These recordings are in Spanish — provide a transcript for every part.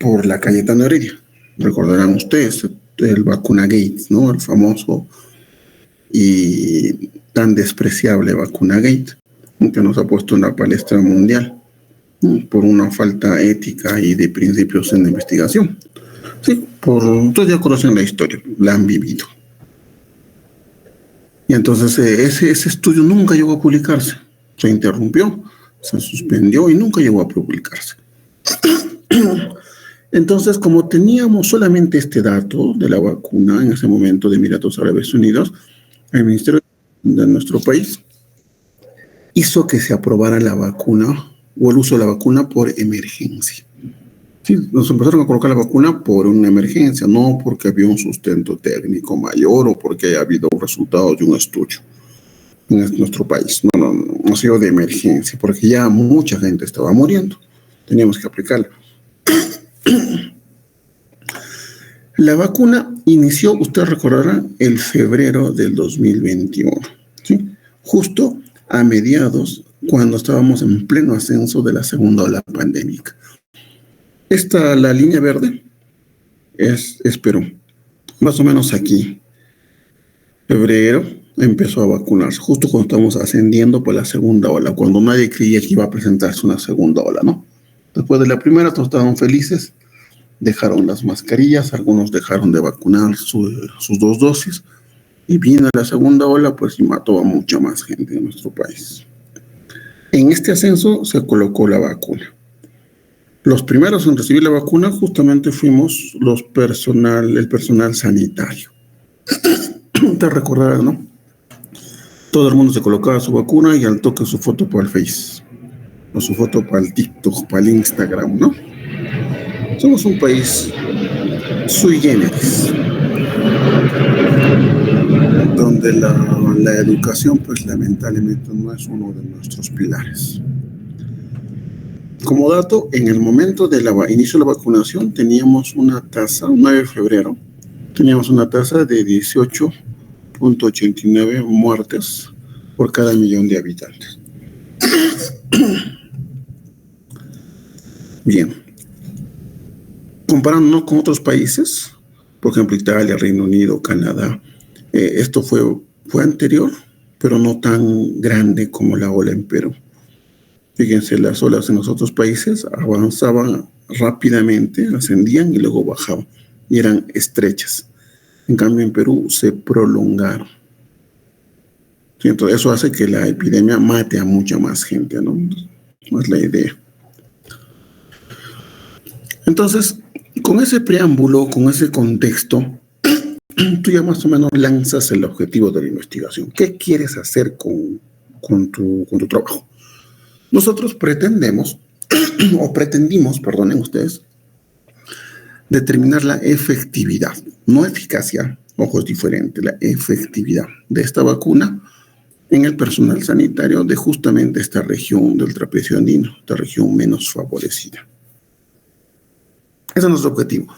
por la Cayetano Heredia. Recordarán ustedes el vacuna Gates, ¿no? El famoso y tan despreciable vacuna Gates, que nos ha puesto en la palestra mundial, ¿no? Por una falta ética y de principios en la investigación. Sí, ustedes ya conocen la historia, la han vivido. Y entonces ese estudio nunca llegó a publicarse. Se interrumpió, se suspendió y nunca llegó a publicarse. Entonces, como teníamos solamente este dato de la vacuna en ese momento de Emiratos Árabes Unidos, el Ministerio de nuestro país hizo que se aprobara la vacuna o el uso de la vacuna por emergencia. Sí, nos empezaron a colocar la vacuna por una emergencia, no porque había un sustento técnico mayor o porque haya habido resultados de un estudio en nuestro país. No ha sido de emergencia, porque ya mucha gente estaba muriendo. Teníamos que aplicarla. La vacuna inició, usted recordará, el febrero del 2021, ¿sí? Justo a mediados, cuando estábamos en pleno ascenso de la segunda ola pandémica. La línea verde es Perú. Más o menos aquí, febrero, empezó a vacunarse, justo cuando estamos ascendiendo por la segunda ola, cuando nadie creía que iba a presentarse una segunda ola, ¿no? Después de la primera, todos estaban felices, dejaron las mascarillas, algunos dejaron de vacunar sus 2 dosis, y vino la segunda ola, pues, y mató a mucha más gente en nuestro país. En este ascenso se colocó la vacuna. Los primeros en recibir la vacuna justamente fuimos el personal sanitario. Te recordarás, ¿no? Todo el mundo se colocaba su vacuna y al toque su foto para el Face, o su foto para el TikTok, para el Instagram, ¿no? Somos un país sui generis, donde la educación, pues lamentablemente no es uno de nuestros pilares. Como dato, en el momento del inicio de la vacunación teníamos una tasa, 9 de febrero, teníamos una tasa de 18.89 muertes por cada millón de habitantes. Bien. Comparándonos con otros países, por ejemplo Italia, Reino Unido, Canadá, esto fue anterior, pero no tan grande como la ola en Perú. Fíjense, las olas en los otros países avanzaban rápidamente, ascendían y luego bajaban, y eran estrechas. En cambio, en Perú se prolongaron. Sí, entonces, eso hace que la epidemia mate a mucha más gente, ¿no? No es la idea. Entonces, con ese preámbulo, con ese contexto, tú ya más o menos lanzas el objetivo de la investigación. ¿Qué quieres hacer con tu trabajo? Nosotros pretendimos, perdonen ustedes, determinar la efectividad, no eficacia, ojo, es diferente, la efectividad de esta vacuna en el personal sanitario de justamente esta región del trapecio andino, esta región menos favorecida. Ese es nuestro objetivo.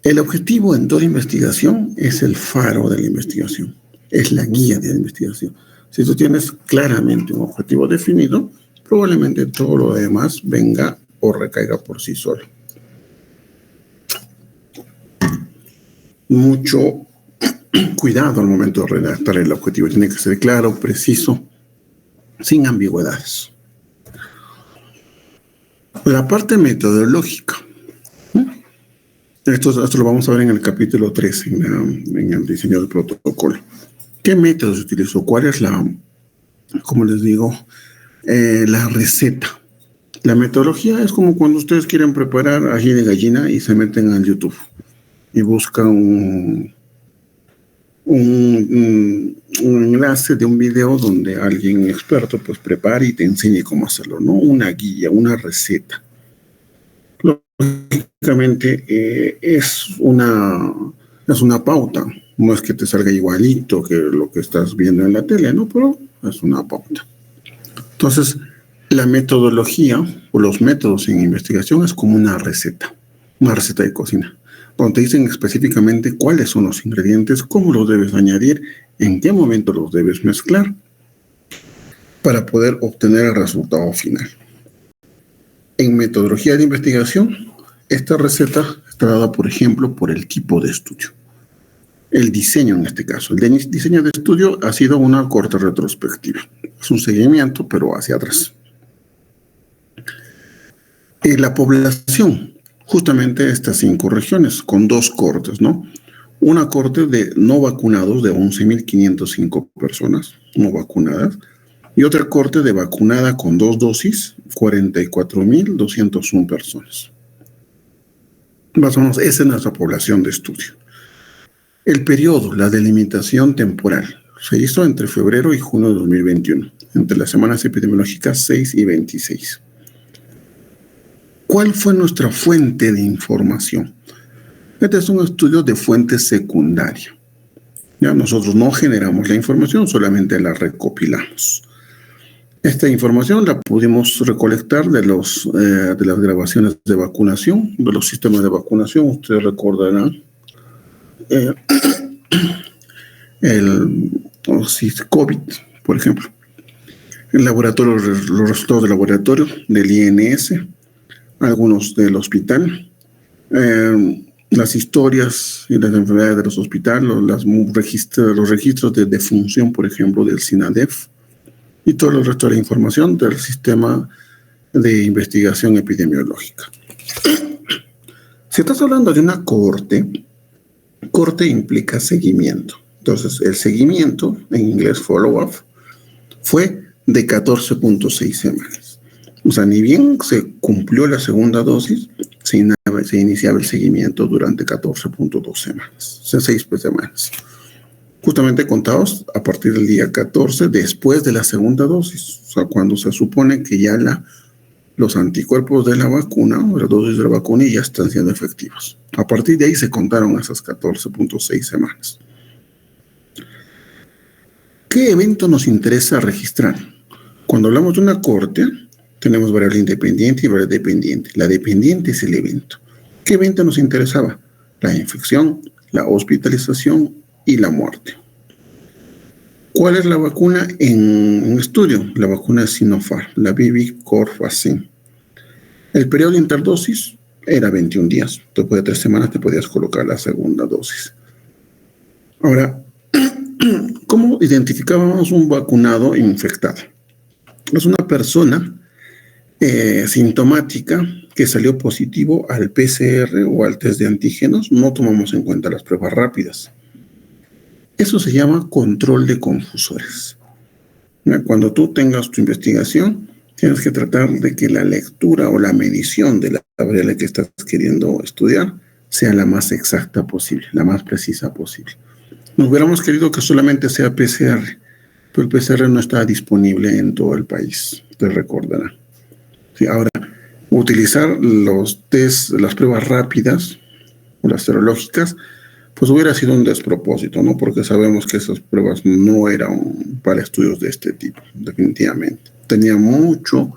El objetivo en toda investigación es el faro de la investigación, es la guía de la investigación. Si tú tienes claramente un objetivo definido, probablemente todo lo demás venga o recaiga por sí solo. Mucho cuidado al momento de redactar el objetivo. Tiene que ser claro, preciso, sin ambigüedades. La parte metodológica. Esto lo vamos a ver en el capítulo 3, en el diseño del protocolo. ¿Qué métodos se utilizó? ¿Cuál es como les digo, la receta? La metodología es como cuando ustedes quieren preparar ají de gallina y se meten al YouTube y buscan un enlace de un video donde alguien experto pues prepare y te enseñe cómo hacerlo, ¿no? Una guía, una receta. Lógicamente es una pauta, no es que te salga igualito que lo que estás viendo en la tele, ¿no? Pero es una pauta. Entonces, la metodología o los métodos en investigación es como una receta de cocina, donde te dicen específicamente cuáles son los ingredientes, cómo los debes añadir, en qué momento los debes mezclar para poder obtener el resultado final. En metodología de investigación, esta receta está dada, por ejemplo, por el tipo de estudio. El diseño, en este caso. El diseño de estudio ha sido una corte retrospectiva. Es un seguimiento, pero hacia atrás. La población, justamente estas 5 regiones, con 2 cortes, ¿no? Una corte de no vacunados de 11.505 personas no vacunadas y otra corte de vacunada con 2 dosis, 44.201 personas. Más o menos, esa es nuestra población de estudio. El periodo, la delimitación temporal, se hizo entre febrero y junio de 2021, entre las semanas epidemiológicas 6 y 26. ¿Cuál fue nuestra fuente de información? Este es un estudio de fuente secundaria. Ya nosotros no generamos la información, solamente la recopilamos. Esta información la pudimos recolectar de las grabaciones de vacunación, de los sistemas de vacunación. Ustedes recordarán el COVID, por ejemplo. El laboratorio, los resultados del laboratorio, del INS, algunos del hospital, las historias y las enfermedades de los hospitales, los registros de defunción, por ejemplo, del SINADEF, y todo el resto de la información del sistema de investigación epidemiológica. Si estás hablando de una cohorte implica seguimiento. Entonces, el seguimiento, en inglés follow-up, fue de 14.6 semanas. O sea, ni bien se cumplió la segunda dosis, se iniciaba el seguimiento durante 14.2 semanas, o sea, 6 semanas. Justamente contados a partir del día 14, después de la segunda dosis, o sea, cuando se supone que ya los anticuerpos de la vacuna, o la dosis de la vacuna, ya están siendo efectivos. A partir de ahí se contaron esas 14.6 semanas. ¿Qué evento nos interesa registrar? Cuando hablamos de una cohorte, tenemos variable independiente y variable dependiente. La dependiente es el evento. ¿Qué evento nos interesaba? La infección, la hospitalización y la muerte. ¿Cuál es la vacuna en estudio? La vacuna Sinopharm, la Vivicorfacin. El periodo de interdosis era 21 días. Después de 3 semanas te podías colocar la segunda dosis. Ahora, ¿cómo identificábamos un vacunado infectado? Es una persona sintomática que salió positivo al PCR o al test de antígenos. No tomamos en cuenta las pruebas rápidas. Eso se llama control de confusores. Cuando tú tengas tu investigación, tienes que tratar de que la lectura o la medición de la variable que estás queriendo estudiar sea la más exacta posible, la más precisa posible. Nos hubiéramos querido que solamente sea PCR, pero el PCR no está disponible en todo el país, te recordarán. Sí, ahora, utilizar los test, las pruebas rápidas o las serológicas, pues hubiera sido un despropósito, ¿no? Porque sabemos que esas pruebas no eran para estudios de este tipo, definitivamente. Tenía mucho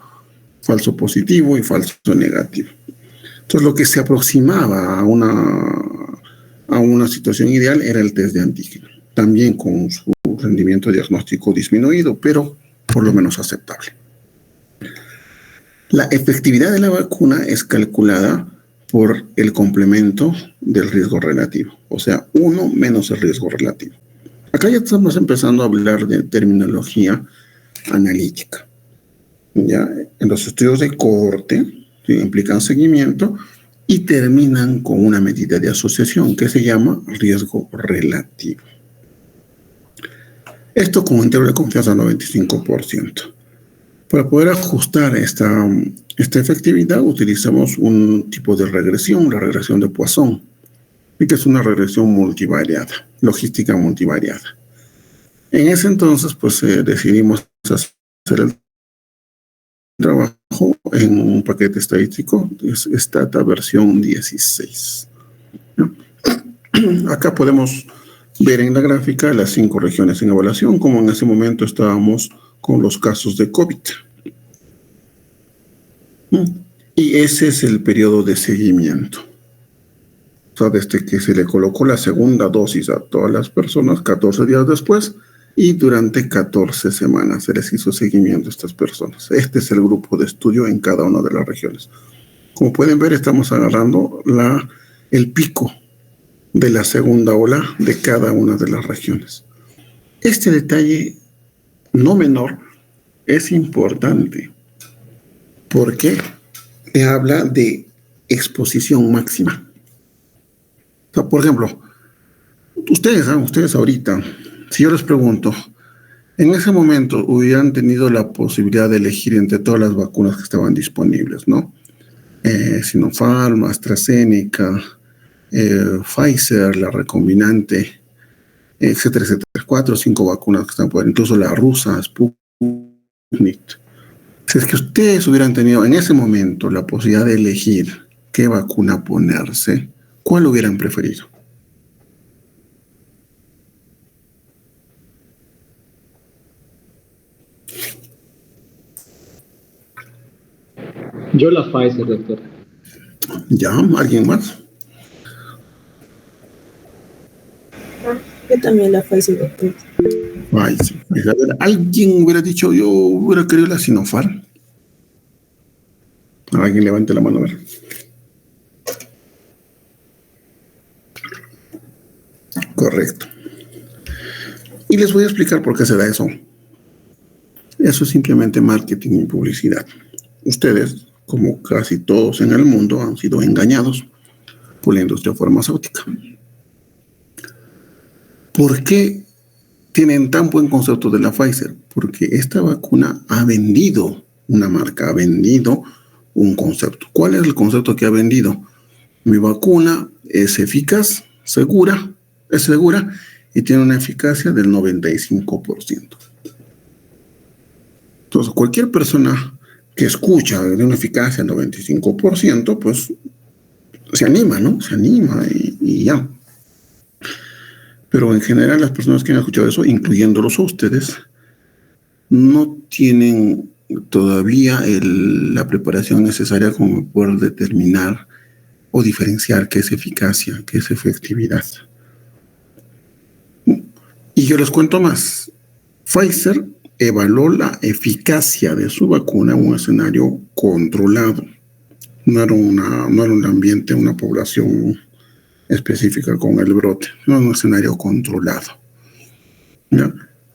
falso positivo y falso negativo. Entonces, lo que se aproximaba a una situación ideal era el test de antígeno, también con su rendimiento diagnóstico disminuido, pero por lo menos aceptable. La efectividad de la vacuna es calculada por el complemento del riesgo relativo, o sea, 1 menos el riesgo relativo. Acá ya estamos empezando a hablar de terminología analítica. Ya en los estudios de cohorte, ¿sí?, implican seguimiento y terminan con una medida de asociación que se llama riesgo relativo. Esto con un intervalo de confianza del 95%. Para poder ajustar esta efectividad utilizamos un tipo de regresión, la regresión de Poisson, y que es una regresión multivariada, logística multivariada. En ese entonces, pues decidimos hacer el trabajo en un paquete estadístico, es Stata versión 16. ¿No? Acá podemos ver en la gráfica las 5 regiones en evaluación, como en ese momento estábamos con los casos de COVID. Y ese es el periodo de seguimiento. O sea, desde que se le colocó la segunda dosis a todas las personas, 14 días después, y durante 14 semanas se les hizo seguimiento a estas personas. Este es el grupo de estudio en cada una de las regiones. Como pueden ver, estamos agarrando el pico de la segunda ola de cada una de las regiones. Este detalle no menor es importante porque te habla de exposición máxima. O sea, por ejemplo, ustedes ahorita, si yo les pregunto, en ese momento hubieran tenido la posibilidad de elegir entre todas las vacunas que estaban disponibles, ¿no? Sinopharm, AstraZeneca, Pfizer, la recombinante, etcétera, etcétera. 4 o 5 vacunas que están por ahí, incluso la rusa, Sputnik. Si es que ustedes hubieran tenido en ese momento la posibilidad de elegir qué vacuna ponerse, ¿cuál hubieran preferido? Yo la Pfizer, doctor. ¿Ya? ¿Alguien más? Yo también la Pfizer, doctor. Ay, sí. A ver, alguien hubiera dicho, yo hubiera querido la Sinopharm. Alguien levante la mano a ver. Correcto. Y les voy a explicar por qué se da eso. Eso es simplemente marketing y publicidad. Ustedes, como casi todos en el mundo, han sido engañados por la industria farmacéutica. ¿Por qué tienen tan buen concepto de la Pfizer? Porque esta vacuna ha vendido una marca, ha vendido un concepto. ¿Cuál es el concepto que ha vendido? Mi vacuna es eficaz, es segura y tiene una eficacia del 95%. Entonces, cualquier persona que escucha de una eficacia del 95%, pues se anima, ¿no? Se anima y ya. Pero en general las personas que han escuchado eso, incluyéndolos a ustedes, no tienen todavía la preparación necesaria como poder determinar o diferenciar qué es eficacia, qué es efectividad. Y yo les cuento más. Pfizer evaluó la eficacia de su vacuna en un escenario controlado. No era un ambiente, una población específica con el brote, no un escenario controlado. ¿Ya?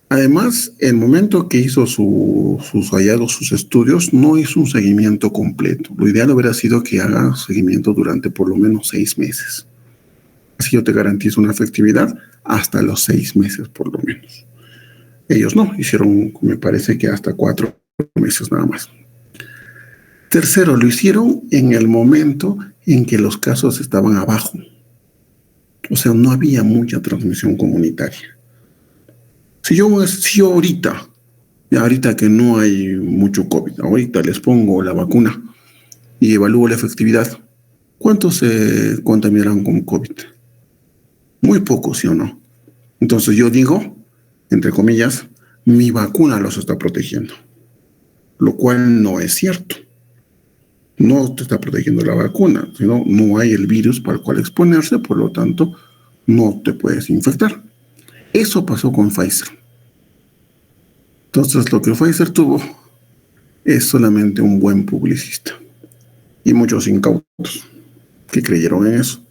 Además, el momento que hizo sus hallazgos, sus estudios, no hizo un seguimiento completo. Lo ideal hubiera sido que haga seguimiento durante por lo menos 6 meses. Así yo te garantizo una efectividad hasta los 6 meses por lo menos. Ellos no, hicieron, me parece que hasta 4 meses nada más. Tercero, lo hicieron en el momento en que los casos estaban abajo. O sea, no había mucha transmisión comunitaria. Si yo ahorita que no hay mucho COVID, ahorita les pongo la vacuna y evalúo la efectividad, ¿cuántos se contaminarán con COVID? Muy pocos, ¿sí o no? Entonces yo digo, entre comillas, mi vacuna los está protegiendo, lo cual no es cierto. No te está protegiendo la vacuna, sino no hay el virus para el cual exponerse, por lo tanto, no te puedes infectar. Eso pasó con Pfizer. Entonces, lo que Pfizer tuvo es solamente un buen publicista y muchos incautos que creyeron en eso.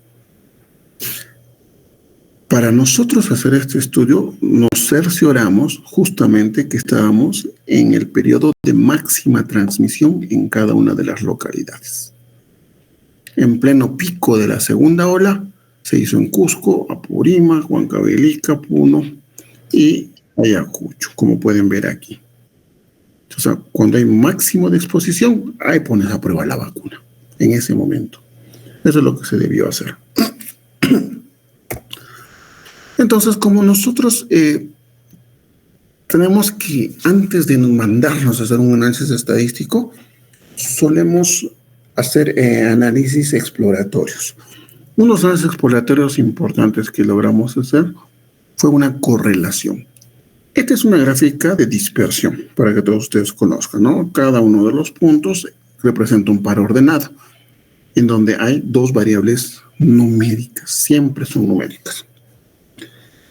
Para nosotros hacer este estudio, nos cercioramos justamente que estábamos en el periodo de máxima transmisión en cada una de las localidades. En pleno pico de la segunda ola, se hizo en Cusco, Apurímac, Huancavelica, Puno y Ayacucho, como pueden ver aquí. O sea, cuando hay máximo de exposición, ahí pones a prueba la vacuna, en ese momento. Eso es lo que se debió hacer. Entonces, como nosotros tenemos que, antes de mandarnos a hacer un análisis estadístico, solemos hacer análisis exploratorios. Unos análisis exploratorios importantes que logramos hacer fue una correlación. Esta es una gráfica de dispersión, para que todos ustedes conozcan, ¿no? Cada uno de los puntos representa un par ordenado, en donde hay 2 variables numéricas, siempre son numéricas.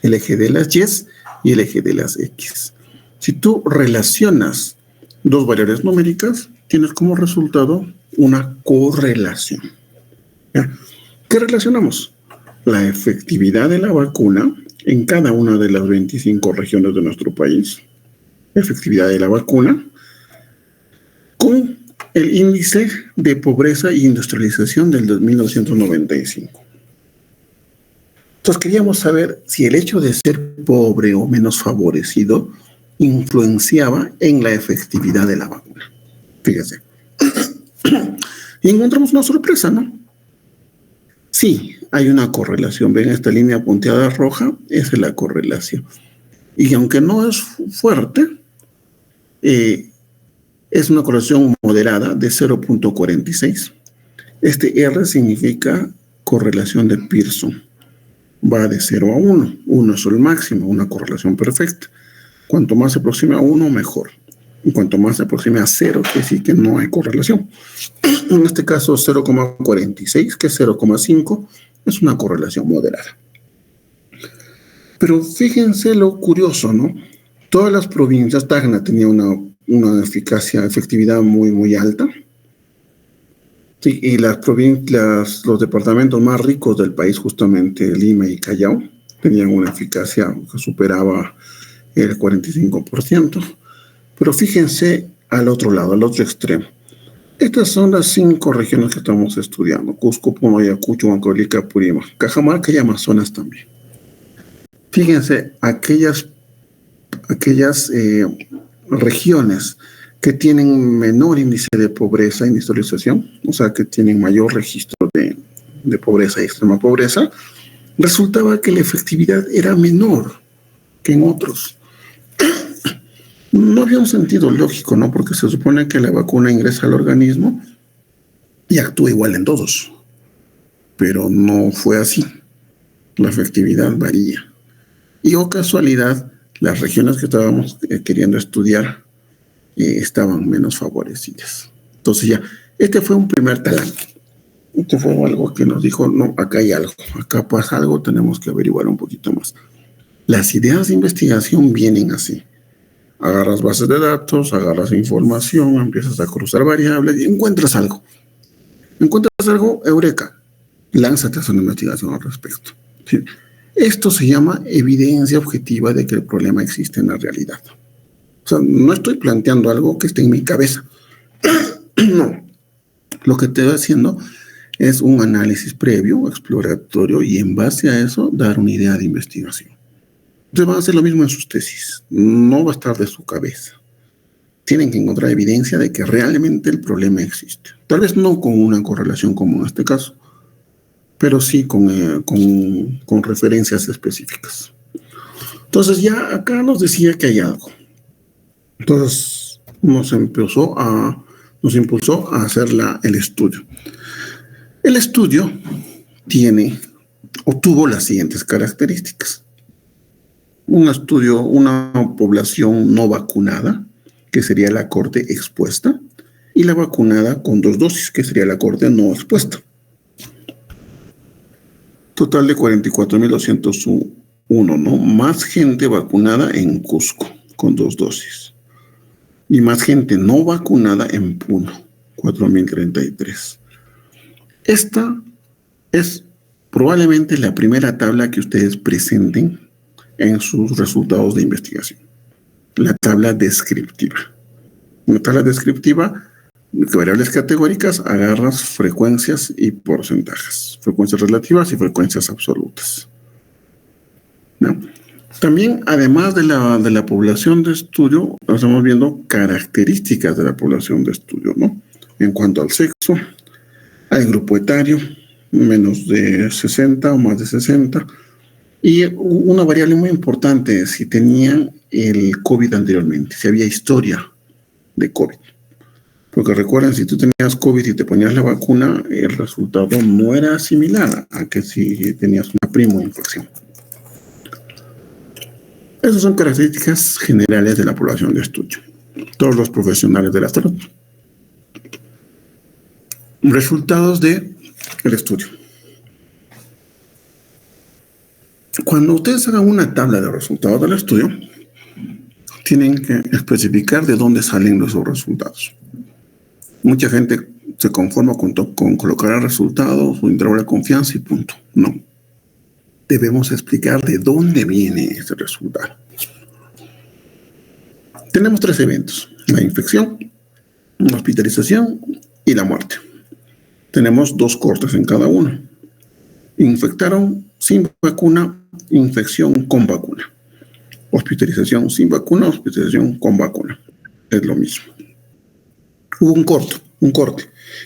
El eje de las Y y el eje de las X. Si tú relacionas 2 variables numéricas, tienes como resultado una correlación. ¿Ya? ¿Qué relacionamos? La efectividad de la vacuna en cada una de las 25 regiones de nuestro país, efectividad de la vacuna, con el índice de pobreza e industrialización del 1995. Entonces queríamos saber si el hecho de ser pobre o menos favorecido influenciaba en la efectividad de la vacuna. Fíjese. Y encontramos una sorpresa, ¿no? Sí, hay una correlación. Ven esta línea punteada roja, esa es la correlación. Y aunque no es fuerte, es una correlación moderada de 0.46. Este R significa correlación de Pearson. Va de 0 a 1. 1 es el máximo, una correlación perfecta. Cuanto más se aproxime a 1, mejor. Y cuanto más se aproxime a 0, quiere decir que no hay correlación. En este caso, 0.46, que es 0.5, es una correlación moderada. Pero fíjense lo curioso, ¿no? Todas las provincias, Tacna tenía una efectividad muy, muy alta. Sí, y los departamentos más ricos del país, justamente Lima y Callao, tenían una eficacia que superaba el 45%. Pero fíjense al otro lado, al otro extremo. Estas son las 5 regiones que estamos estudiando: Cusco, Puno, Ayacucho, Huancavelica, Purímac, Cajamarca y Amazonas también. Fíjense, aquellas regiones que tienen menor índice de pobreza e industrialización, o sea, que tienen mayor registro de pobreza y extrema pobreza, resultaba que la efectividad era menor que en otros. No había un sentido lógico, ¿no? Porque se supone que la vacuna ingresa al organismo y actúa igual en todos. Pero no fue así. La efectividad varía. Y, oh casualidad, las regiones que estábamos queriendo estudiar estaban menos favorecidas. Entonces ya, este fue un primer talante. Este fue algo que nos dijo, no, acá hay algo, acá pasa algo, tenemos que averiguar un poquito más. Las ideas de investigación vienen así. Agarras bases de datos, agarras información, empiezas a cruzar variables y encuentras algo. Encuentras algo, eureka, lánzate a hacer una investigación al respecto. ¿Sí? Esto se llama evidencia objetiva de que el problema existe en la realidad. O sea, no estoy planteando algo que esté en mi cabeza. No. Lo que estoy haciendo es un análisis previo, exploratorio, y en base a eso dar una idea de investigación. Entonces van a hacer lo mismo en sus tesis. No va a estar de su cabeza. Tienen que encontrar evidencia de que realmente el problema existe. Tal vez no con una correlación como en este caso, pero sí con referencias específicas. Entonces ya acá nos decía que hay algo. Entonces nos impulsó a hacer el estudio. El estudio tuvo las siguientes características. Un estudio, una población no vacunada, que sería la corte expuesta, y la vacunada con 2 dosis, que sería la corte no expuesta. Total de 44.201, ¿no? Más gente vacunada en Cusco, con 2 dosis. Y más gente no vacunada en Puno, 4.033. Esta es probablemente la primera tabla que ustedes presenten en sus resultados de investigación. La tabla descriptiva. En la tabla descriptiva, variables categóricas, agarras frecuencias y porcentajes. Frecuencias relativas y frecuencias absolutas. ¿No? También, además de la población de estudio, estamos viendo características de la población de estudio, ¿no? En cuanto al sexo, al grupo etario, menos de 60 o más de 60. Y una variable muy importante, si tenían el COVID anteriormente, si había historia de COVID. Porque recuerden, si tú tenías COVID y te ponías la vacuna, el resultado no era similar a que si tenías una prima infección. Esas son características generales de la población de estudio. Todos los profesionales de la salud. Resultados del estudio. Cuando ustedes hagan una tabla de resultados del estudio, tienen que especificar de dónde salen esos resultados. Mucha gente se conforma con colocar el resultado, su intervalo de confianza y punto. No. Debemos explicar de dónde viene ese resultado. Tenemos 3 eventos: la infección, la hospitalización y la muerte. Tenemos 2 cortes en cada uno. Infectaron sin vacuna, infección con vacuna. Hospitalización sin vacuna, hospitalización con vacuna. Es lo mismo. Hubo un corte,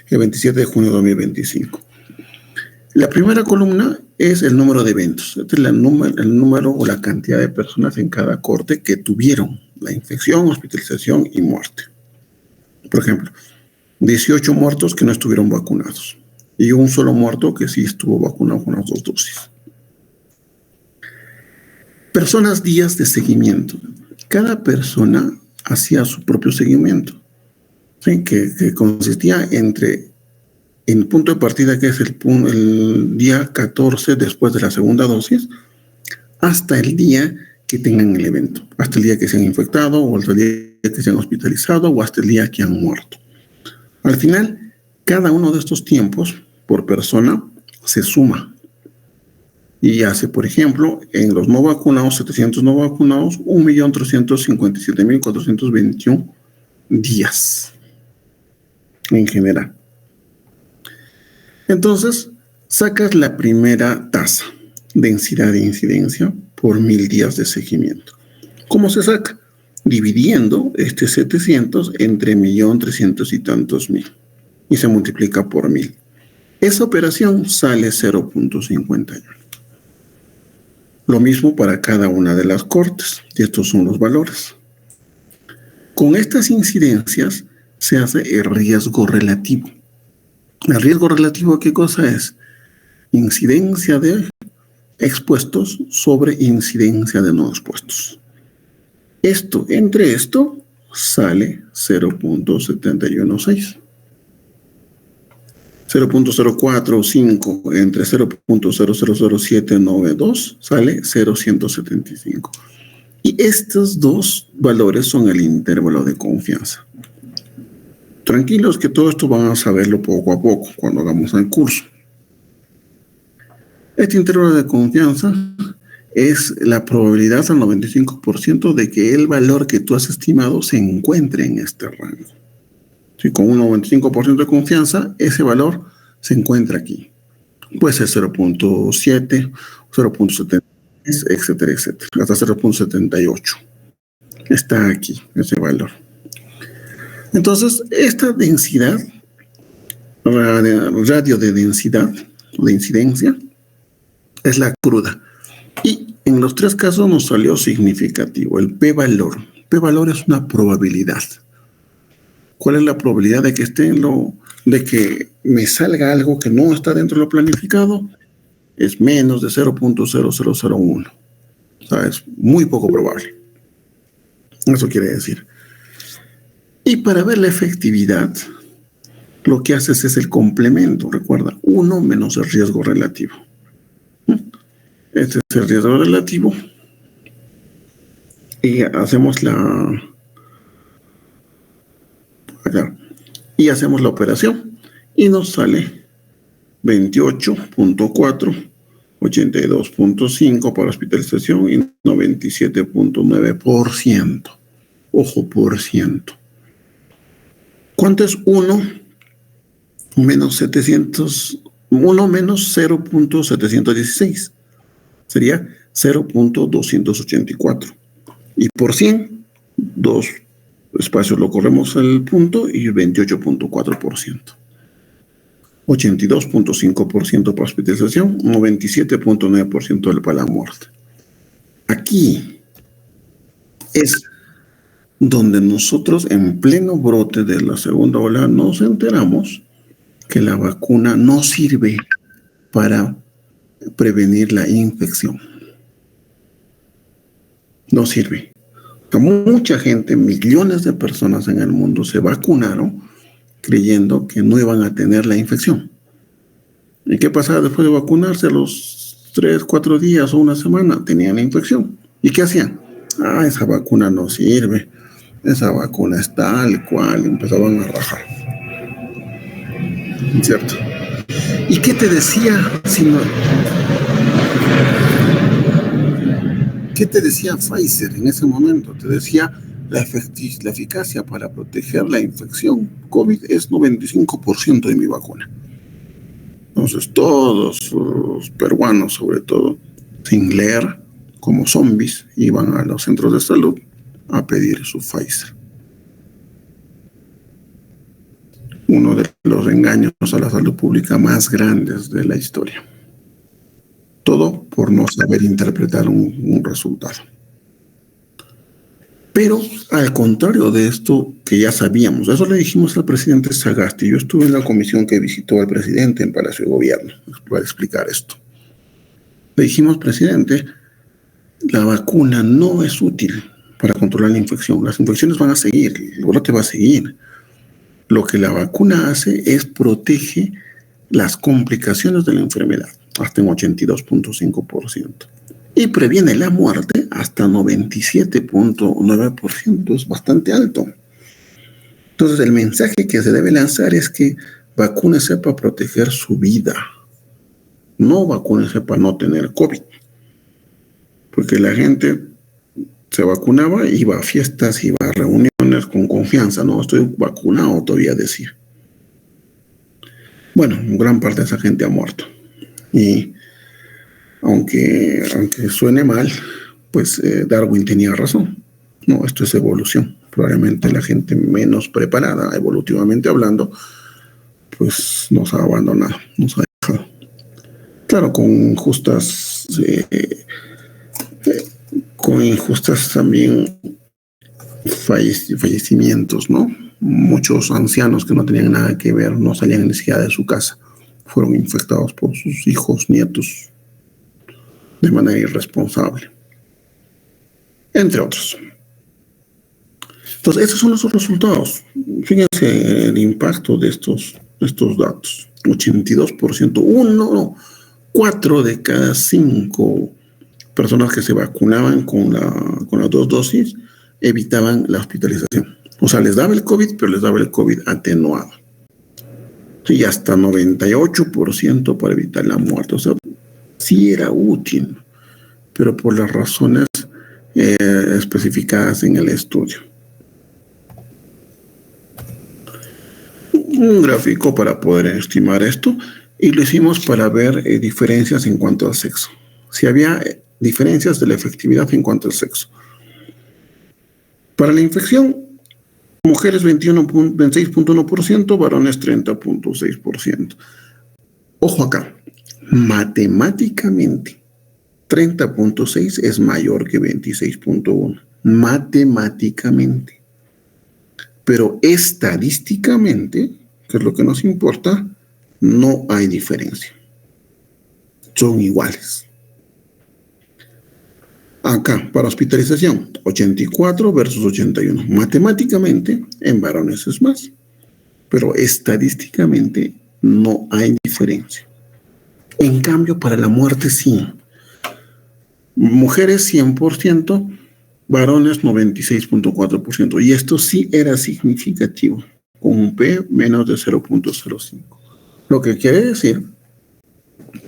el 27 de junio de 2025. La primera columna es el número de eventos. Este es el número o la cantidad de personas en cada corte que tuvieron la infección, hospitalización y muerte. Por ejemplo, 18 muertos que no estuvieron vacunados y un solo muerto que sí estuvo vacunado con las 2 dosis. Personas, días de seguimiento. Cada persona hacía su propio seguimiento, ¿sí? que consistía entre el punto de partida, que es el día 14 después de la segunda dosis, hasta el día que tengan el evento, hasta el día que se han infectado, o hasta el día que se han hospitalizado, o hasta el día que han muerto. Al final, cada uno de estos tiempos por persona se suma y hace, por ejemplo, en los no vacunados, 700 no vacunados, 1.357.421 días en general. Entonces, sacas la primera tasa, densidad de incidencia por 1.000 días de seguimiento. ¿Cómo se saca? Dividiendo 700 entre 1.300.000 y tantos mil y se multiplica por 1.000. Esa operación sale 0.51. Lo mismo para cada una de las cortes, y estos son los valores. Con estas incidencias se hace el riesgo relativo. ¿El riesgo relativo qué cosa es? Incidencia de expuestos sobre incidencia de no expuestos. Entre esto sale 0.716. 0.045 entre 0.0000792 sale 0.175. Y estos 2 valores son el intervalo de confianza. Tranquilos que todo esto van a saberlo poco a poco cuando hagamos el curso. Este intervalo de confianza es la probabilidad al 95% de que el valor que tú has estimado se encuentre en este rango. Si con un 95% de confianza, ese valor se encuentra aquí. Puede ser 0.7, 0.73, etcétera, etcétera, hasta 0.78. Está aquí, ese valor. Entonces, esta densidad, radio de densidad, de incidencia, es la cruda. Y en los 3 casos nos salió significativo, el p-valor. P-valor es una probabilidad. ¿Cuál es la probabilidad de que de que me salga algo que no está dentro de lo planificado? Es menos de 0.0001. O sea, es muy poco probable. Eso quiere decir. Y para ver la efectividad, lo que haces es el complemento. Recuerda, 1 menos el riesgo relativo. Este es el riesgo relativo. Y hacemos la operación y nos sale 28.4, 82.5 para hospitalización y 97.9%. Ojo, por ciento. ¿Cuánto es 1 menos 0.716? Sería 0.284. Y por 100, 2 espacios lo corremos al punto y 28.4%. 82.5% para hospitalización, 97.9% para la muerte. Aquí es donde nosotros en pleno brote de la segunda ola nos enteramos que la vacuna no sirve para prevenir la infección. No sirve. Mucha gente, millones de personas en el mundo se vacunaron creyendo que no iban a tener la infección. ¿Y qué pasaba después de vacunarse? A los 3, 4 días o una semana tenían la infección. ¿Y qué hacían? Esa vacuna no sirve. Esa vacuna es tal cual. Empezaban a rajar. ¿cierto? ¿Y qué te decía ¿Qué te decía Pfizer en ese momento? Te decía la eficacia para proteger la infección COVID es 95% de mi vacuna. Entonces todos los peruanos, sobre todo, sin leer, como zombies, iban a los centros de salud a pedir su Pfizer. Uno de los engaños a la salud pública más grandes de la historia. Todo por no saber interpretar un resultado. Pero al contrario de esto que ya sabíamos, eso le dijimos al presidente Sagasti. Yo estuve en la comisión que visitó al presidente en Palacio de Gobierno para explicar esto. Le dijimos, presidente, la vacuna no es útil para controlar la infección. Las infecciones van a seguir, el brote va a seguir. Lo que la vacuna hace es protege las complicaciones de la enfermedad hasta un 82.5%. Y previene la muerte hasta 97.9%, es bastante alto. Entonces el mensaje que se debe lanzar es que vacúnese para proteger su vida, no vacúnese para no tener COVID. Porque la gente se vacunaba, iba a fiestas, iba a reuniones con confianza, no, estoy vacunado todavía decía. Bueno, gran parte de esa gente ha muerto. Y aunque suene mal, pues Darwin tenía razón. No, esto es evolución. Probablemente la gente menos preparada, evolutivamente hablando, pues nos ha abandonado, nos ha dejado. Claro, con injustas también fallecimientos, ¿no? Muchos ancianos que no tenían nada que ver, no salían ni siquiera de su casa, fueron infectados por sus hijos, nietos, de manera irresponsable, entre otros. Entonces, esos son los resultados. Fíjense el impacto de estos datos. 82%, 4 de cada 5 personas que se vacunaban con las 2 dosis evitaban la hospitalización. O sea, les daba el COVID, pero les daba el COVID atenuado. Y hasta 98% para evitar la muerte. O sea, sí era útil, pero por las razones especificadas en el estudio. Un gráfico para poder estimar esto, y lo hicimos para ver diferencias en cuanto al sexo. Si había diferencias de la efectividad en cuanto al sexo. Para la infección, mujeres 26.1%, varones 30.6%. Ojo acá, matemáticamente 30.6 es mayor que 26.1, matemáticamente. Pero estadísticamente, que es lo que nos importa, no hay diferencia. Son iguales. Acá, para hospitalización, 84 versus 81. Matemáticamente, en varones es más, pero estadísticamente no hay diferencia. En cambio, para la muerte sí. Mujeres 100%, varones 96.4%. Y esto sí era significativo, con un P menos de 0.05. Lo que quiere decir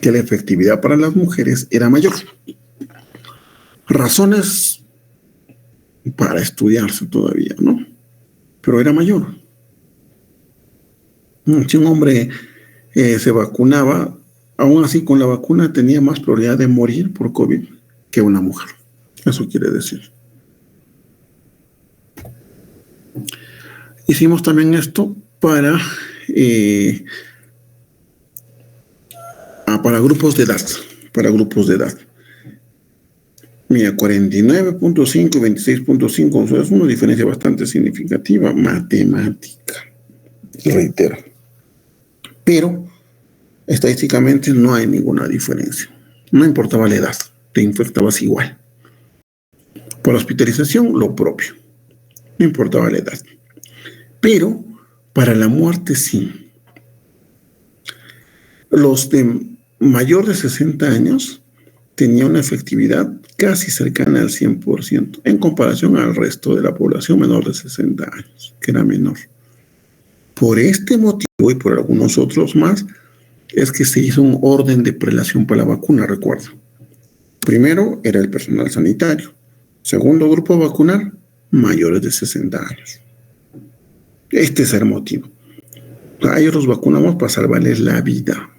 que la efectividad para las mujeres era mayor. Razones para estudiarse todavía, ¿no? Pero era mayor. Si un hombre se vacunaba, aún así con la vacuna tenía más probabilidad de morir por COVID que una mujer. Eso quiere decir. Hicimos también esto para grupos de edad. Para grupos de edad. Mira, 49.5 y 26.5, o sea, es una diferencia bastante significativa, matemática, reitero. Pero estadísticamente no hay ninguna diferencia. No importaba la edad, te infectabas igual. Por hospitalización, lo propio. No importaba la edad. Pero para la muerte sí. Los de mayor de 60 años tenía una efectividad casi cercana al 100% en comparación al resto de la población menor de 60 años, que era menor. Por este motivo y por algunos otros más, es que se hizo un orden de prelación para la vacuna, recuerdo. Primero era el personal sanitario. Segundo grupo a vacunar, mayores de 60 años. Este es el motivo. A ellos los vacunamos para salvarles la vida.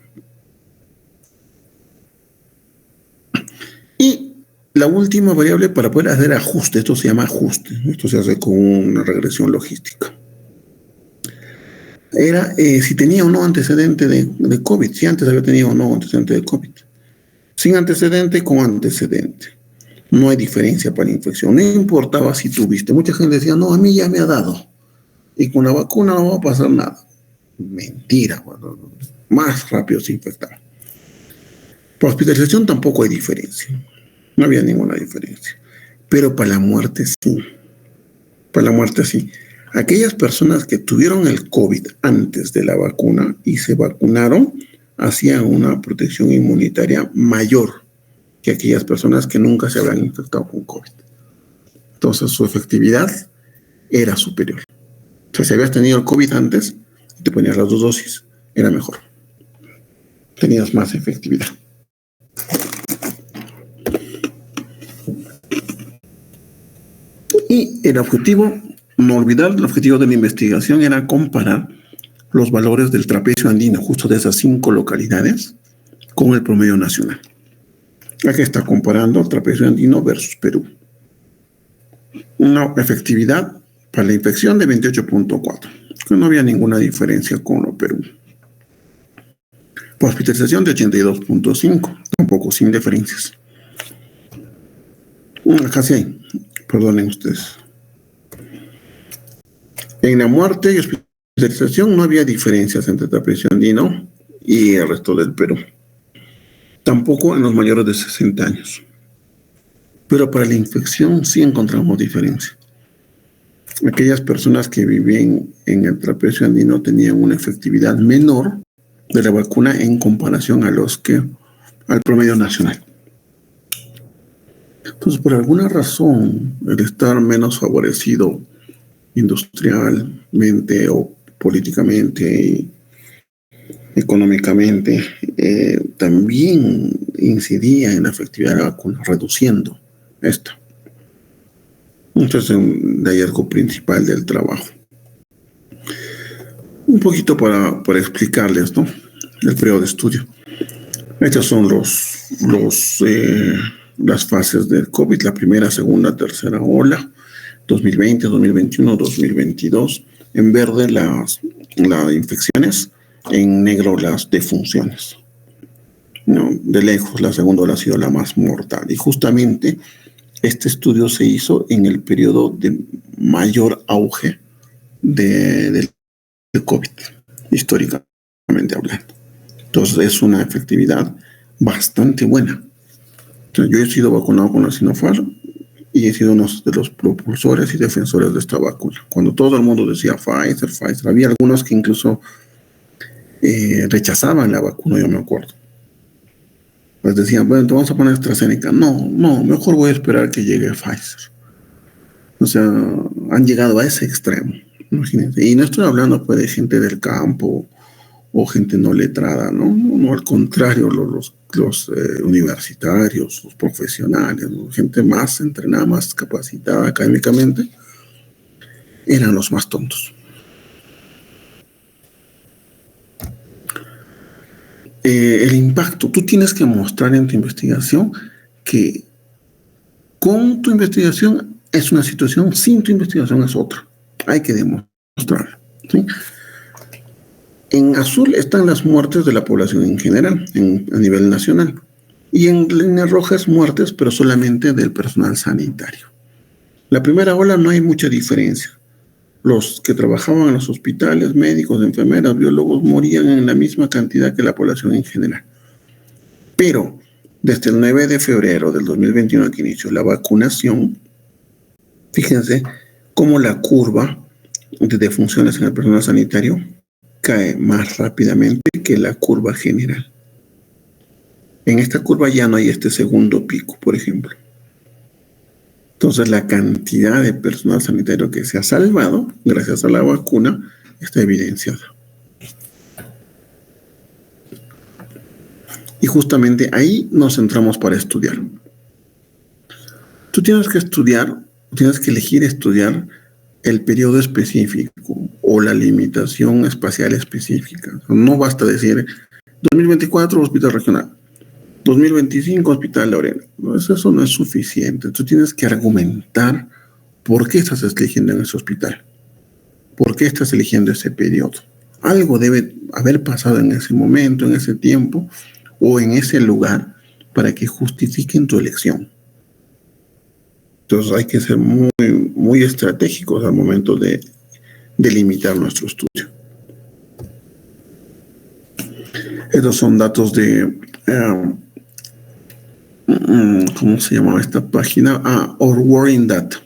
Y la última variable para poder hacer ajuste, esto se llama ajuste, esto se hace con una regresión logística. Era si tenía o no antecedente de COVID, si antes había tenido o no antecedente de COVID. Sin antecedente, con antecedente. No hay diferencia para la infección. No importaba si tuviste. Mucha gente decía, no, a mí ya me ha dado. Y con la vacuna no va a pasar nada. Mentira. Bueno, más rápido se infectaba. Para hospitalización tampoco hay diferencia. No había ninguna diferencia. Pero para la muerte sí. Para la muerte sí. Aquellas personas que tuvieron el COVID antes de la vacuna y se vacunaron, hacían una protección inmunitaria mayor que aquellas personas que nunca se habían infectado con COVID. Entonces su efectividad era superior. O sea, si habías tenido el COVID antes, te ponías las 2 dosis, era mejor. Tenías más efectividad. Y el objetivo, no olvidar, el objetivo de la investigación era comparar los valores del trapecio andino, justo de esas 5 localidades, con el promedio nacional. Aquí está comparando el trapecio andino versus Perú. Una efectividad para la infección de 28.4, que no había ninguna diferencia con lo Perú. Para hospitalización de 82.5, tampoco sin diferencias. Acá sí hay, perdonen ustedes. En la muerte y hospitalización no había diferencias entre trapecio andino y el resto del Perú. Tampoco en los mayores de 60 años. Pero para la infección sí encontramos diferencia. Aquellas personas que vivían en el trapecio andino tenían una efectividad menor de la vacuna en comparación al promedio nacional. Entonces, por alguna razón, el estar menos favorecido industrialmente o políticamente, económicamente, también incidía en la efectividad de la vacuna, reduciendo esto. Entonces, es un hallazgo principal del trabajo. Un poquito para explicarles, ¿no?, el periodo de estudio. Estas son las fases del COVID, la primera, segunda, tercera ola, 2020, 2021, 2022. En verde las infecciones, en negro las defunciones. No, de lejos, la segunda ola ha sido la más mortal. Y justamente este estudio se hizo en el periodo de mayor auge del COVID, históricamente hablando. Entonces es una efectividad bastante buena. Entonces, yo he sido vacunado con la Sinopharm y he sido uno de los propulsores y defensores de esta vacuna. Cuando todo el mundo decía Pfizer, había algunos que incluso rechazaban la vacuna, yo me acuerdo. Pues decían, bueno, te vamos a poner AstraZeneca. No, mejor voy a esperar que llegue Pfizer. O sea, han llegado a ese extremo, imagínense. Y no estoy hablando pues de gente del campo o gente no letrada, no, al contrario, los universitarios, los profesionales, ¿no?, gente más entrenada, más capacitada académicamente, eran los más tontos. El impacto, tú tienes que mostrar en tu investigación que con tu investigación es una situación, sin tu investigación es otra. Hay que demostrarlo, ¿sí? En azul están las muertes de la población en general, a nivel nacional. Y en líneas rojas, muertes, pero solamente del personal sanitario. La primera ola no hay mucha diferencia. Los que trabajaban en los hospitales, médicos, enfermeras, biólogos, morían en la misma cantidad que la población en general. Pero desde el 9 de febrero del 2021 que inició la vacunación, fíjense cómo la curva de defunciones en el personal sanitario cae más rápidamente que la curva general. En esta curva ya no hay este segundo pico, por ejemplo. Entonces la cantidad de personal sanitario que se ha salvado gracias a la vacuna está evidenciada. Y justamente ahí nos centramos para estudiar. Tú tienes que estudiar, tienes que elegir estudiar el periodo específico o la limitación espacial específica. No basta decir 2024 Hospital Regional, 2025 Hospital Lorena. No, eso no es suficiente. Tú tienes que argumentar por qué estás eligiendo en ese hospital, por qué estás eligiendo ese periodo. Algo debe haber pasado en ese momento, en ese tiempo o en ese lugar para que justifiquen tu elección. Entonces hay que ser muy, muy estratégicos al momento de delimitar nuestro estudio. Estos son datos de, ¿cómo se llamaba esta página? Working Data.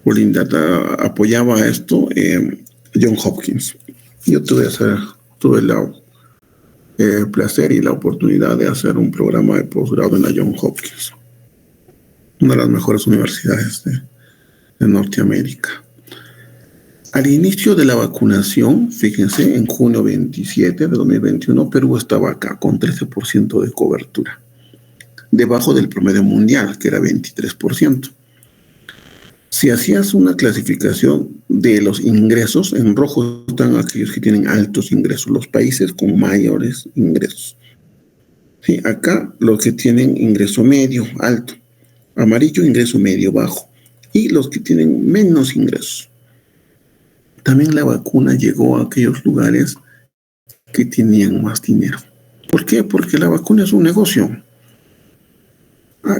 Working Data apoyaba esto, John Hopkins. Yo tuve el placer y la oportunidad de hacer un programa de posgrado en la John Hopkins, una de las mejores universidades de Norteamérica. Al inicio de la vacunación, fíjense, en junio 27 de 2021, Perú estaba acá con 13% de cobertura, debajo del promedio mundial, que era 23%. Si hacías una clasificación de los ingresos, en rojo están aquellos que tienen altos ingresos, los países con mayores ingresos. Sí, acá los que tienen ingreso medio, alto, amarillo, ingreso medio, bajo, y los que tienen menos ingresos. También la vacuna llegó a aquellos lugares que tenían más dinero. ¿Por qué? Porque la vacuna es un negocio.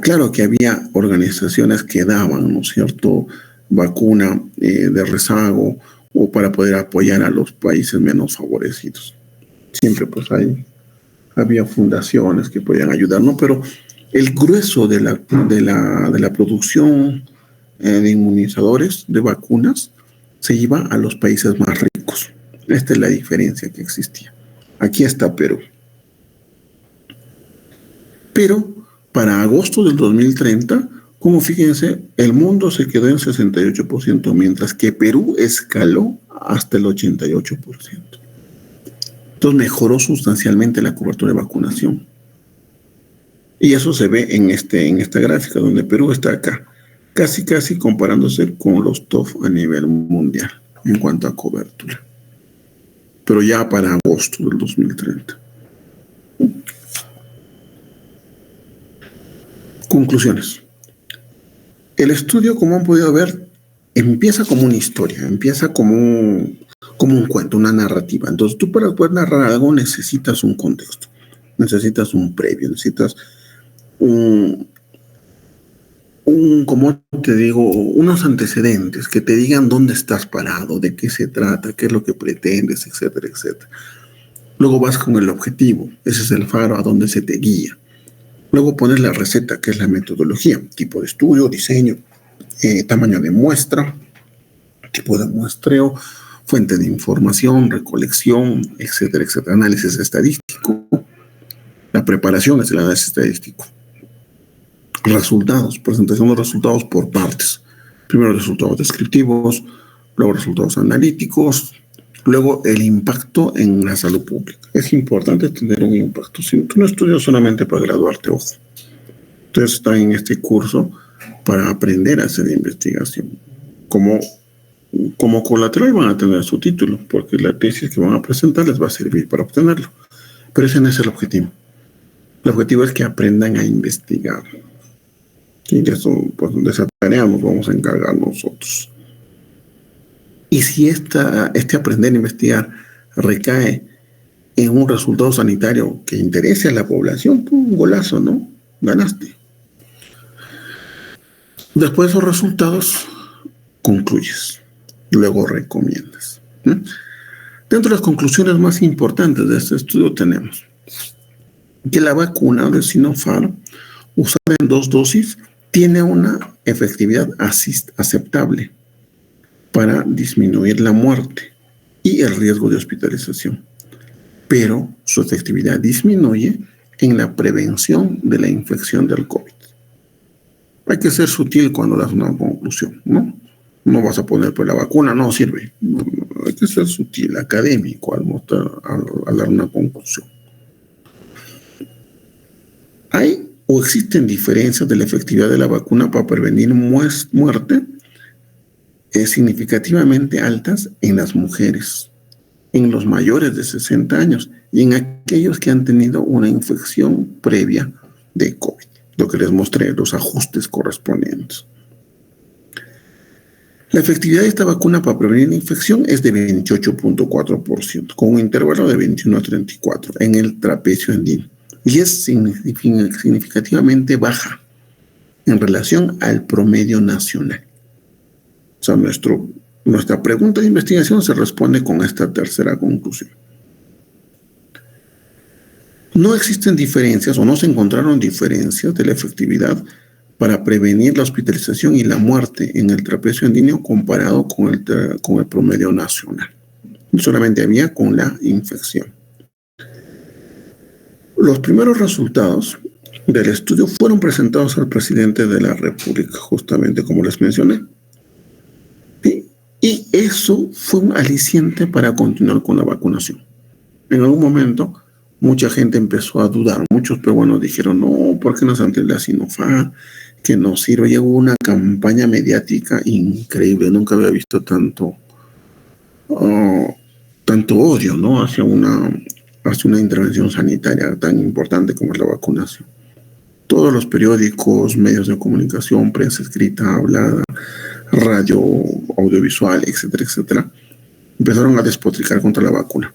Claro que había organizaciones que daban, ¿no es cierto?, vacuna de rezago o para poder apoyar a los países menos favorecidos. Siempre pues había fundaciones que podían ayudar, ¿no? Pero el grueso de la producción de inmunizadores, de vacunas, se iba a los países más ricos. Esta es la diferencia que existía. Aquí está Perú. Pero para agosto del 2030, como fíjense, el mundo se quedó en 68%, mientras que Perú escaló hasta el 88%. Entonces mejoró sustancialmente la cobertura de vacunación. Y eso se ve en esta gráfica, donde Perú está acá, casi comparándose con los top a nivel mundial en cuanto a cobertura. Pero ya para agosto del 2030. Conclusiones. El estudio, como han podido ver, empieza como una historia, empieza como un cuento, una narrativa. Entonces, tú para poder narrar algo necesitas un contexto, necesitas un previo, necesitas como te digo, unos antecedentes que te digan dónde estás parado, de qué se trata, qué es lo que pretendes, etcétera, etcétera. Luego vas con el objetivo, ese es el faro a donde se te guía. Luego pones la receta, que es la metodología, tipo de estudio, diseño, tamaño de muestra, tipo de muestreo, fuente de información, recolección, etcétera, etcétera. Análisis estadístico. La preparación es el análisis estadístico. Resultados, presentación de resultados por partes. Primero resultados descriptivos, luego resultados analíticos, luego el impacto en la salud pública. Es importante tener un impacto. Si tú no estudias solamente para graduarte, ojo. Entonces están en este curso para aprender a hacer investigación. Como colateral van a tener su título, porque la tesis que van a presentar les va a servir para obtenerlo. Pero ese no es el objetivo. El objetivo es que aprendan a investigar. Y de eso, pues, de esa tarea nos vamos a encargar nosotros. Y si este aprender a investigar recae en un resultado sanitario que interese a la población, pues un golazo, ¿no? Ganaste. Después de esos resultados, concluyes. Luego recomiendas. Dentro de las conclusiones más importantes de este estudio tenemos que la vacuna de Sinopharm, usada en 2 dosis, tiene una efectividad aceptable para disminuir la muerte y el riesgo de hospitalización, pero su efectividad disminuye en la prevención de la infección del COVID. Hay que ser sutil cuando das una conclusión, ¿no? No vas a poner, pues la vacuna no sirve. No, hay que ser sutil, académico al dar una conclusión. ¿Hay o existen diferencias de la efectividad de la vacuna para prevenir muerte significativamente altas en las mujeres, en los mayores de 60 años y en aquellos que han tenido una infección previa de COVID? Lo que les mostré, los ajustes correspondientes. La efectividad de esta vacuna para prevenir la infección es de 28.4%, con un intervalo de 21 a 34 en el trapecio andino, y es significativamente baja en relación al promedio nacional. O sea, nuestra pregunta de investigación se responde con esta tercera conclusión. No existen diferencias o no se encontraron diferencias de la efectividad para prevenir la hospitalización y la muerte en el trapecio andino comparado con el promedio nacional. Solamente había con la infección. Los primeros resultados del estudio fueron presentados al presidente de la República, justamente como les mencioné. Y eso fue un aliciente para continuar con la vacunación. En algún momento, mucha gente empezó a dudar. Muchos peruanos dijeron, no, ¿por qué no se ante la Sinopharm? Que no sirve. Llegó una campaña mediática increíble. Nunca había visto tanto odio, ¿no? hacia una intervención sanitaria tan importante como es la vacunación. Todos los periódicos, medios de comunicación, prensa escrita, hablada, radio, audiovisual, etcétera, etcétera, empezaron a despotricar contra la vacuna.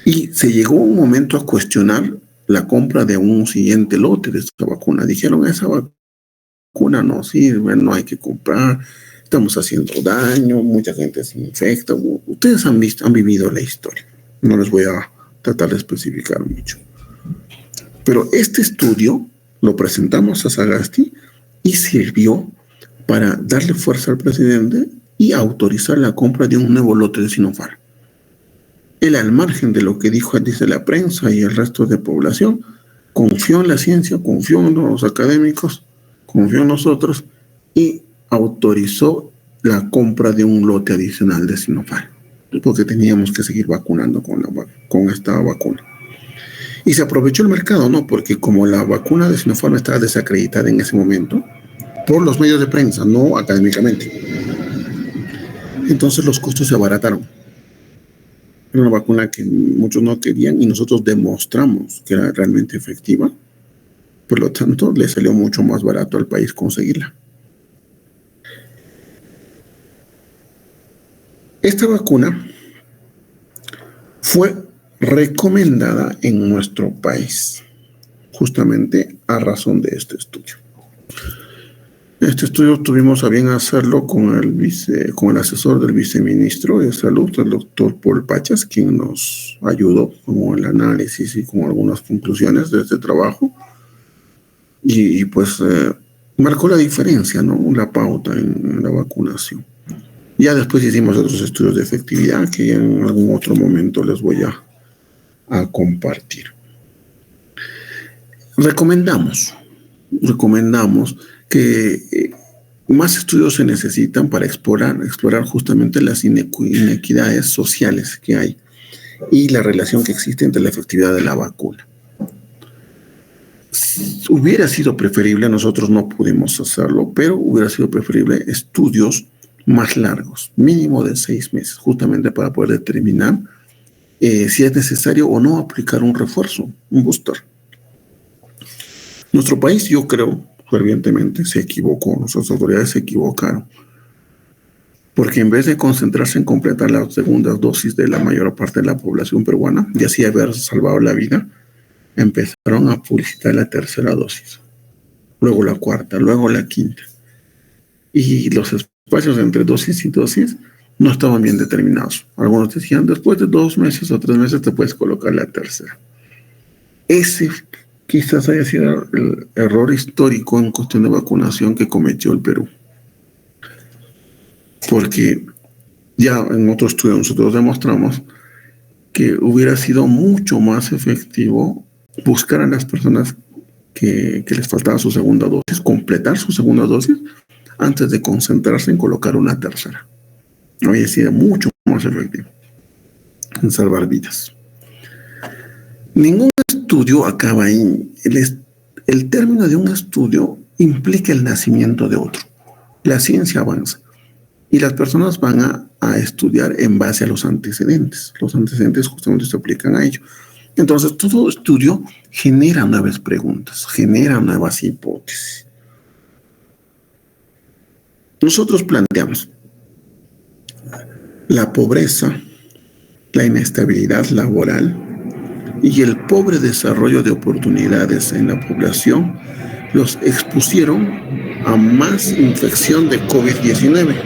Y se llegó un momento a cuestionar la compra de un siguiente lote de esta vacuna. Dijeron, esa vacuna no sirve, no hay que comprar, estamos haciendo daño, mucha gente se infecta. Ustedes han vivido la historia. No les voy a tratar de especificar mucho. Pero este estudio lo presentamos a Sagasti y sirvió para darle fuerza al presidente y autorizar la compra de un nuevo lote de Sinopharm. Él, al margen de lo que dice la prensa y el resto de población, confió en la ciencia, confió en los académicos, confió en nosotros y autorizó la compra de un lote adicional de Sinopharm, porque teníamos que seguir vacunando con esta vacuna. Y se aprovechó el mercado, ¿no? Porque como la vacuna de Sinopharm estaba desacreditada en ese momento, por los medios de prensa, no académicamente, entonces los costos se abarataron. Era una vacuna que muchos no querían y nosotros demostramos que era realmente efectiva. Por lo tanto, le salió mucho más barato al país conseguirla. Esta vacuna fue recomendada en nuestro país, justamente a razón de este estudio. Este estudio tuvimos a bien hacerlo con el asesor del viceministro de Salud, el doctor Paul Pachas, quien nos ayudó con el análisis y con algunas conclusiones de este trabajo. Y pues marcó la diferencia, ¿no? La pauta en la vacunación. Ya después hicimos otros estudios de efectividad que ya en algún otro momento les voy a compartir. Recomendamos que más estudios se necesitan para explorar justamente las inequidades sociales que hay y la relación que existe entre la efectividad de la vacuna. Hubiera sido preferible, nosotros no pudimos hacerlo, pero hubiera sido preferible estudios más largos, mínimo de 6 meses, justamente para poder determinar si es necesario o no aplicar un refuerzo, un booster. Nuestro país, yo creo, fervientemente, se equivocó, nuestras autoridades se equivocaron, porque en vez de concentrarse en completar las segundas dosis de la mayor parte de la población peruana, y así haber salvado la vida, empezaron a publicitar la tercera dosis, luego la cuarta, luego la quinta, y los espacios entre dosis y dosis no estaban bien determinados. Algunos decían, después de 2 meses o 3 meses te puedes colocar la tercera. Ese quizás haya sido el error histórico en cuestión de vacunación que cometió el Perú. Porque ya en otro estudio nosotros demostramos que hubiera sido mucho más efectivo buscar a las personas que les faltaba su segunda dosis, completar su segunda dosis, antes de concentrarse en colocar una tercera. Había sido mucho más efectivo en salvar vidas. Ningún estudio acaba ahí. El término de un estudio implica el nacimiento de otro. La ciencia avanza y las personas van a estudiar en base a los antecedentes. Los antecedentes justamente se aplican a ello. Entonces, todo estudio genera nuevas preguntas, genera nuevas hipótesis. Nosotros planteamos la pobreza, la inestabilidad laboral y el pobre desarrollo de oportunidades en la población los expusieron a más infección de COVID-19.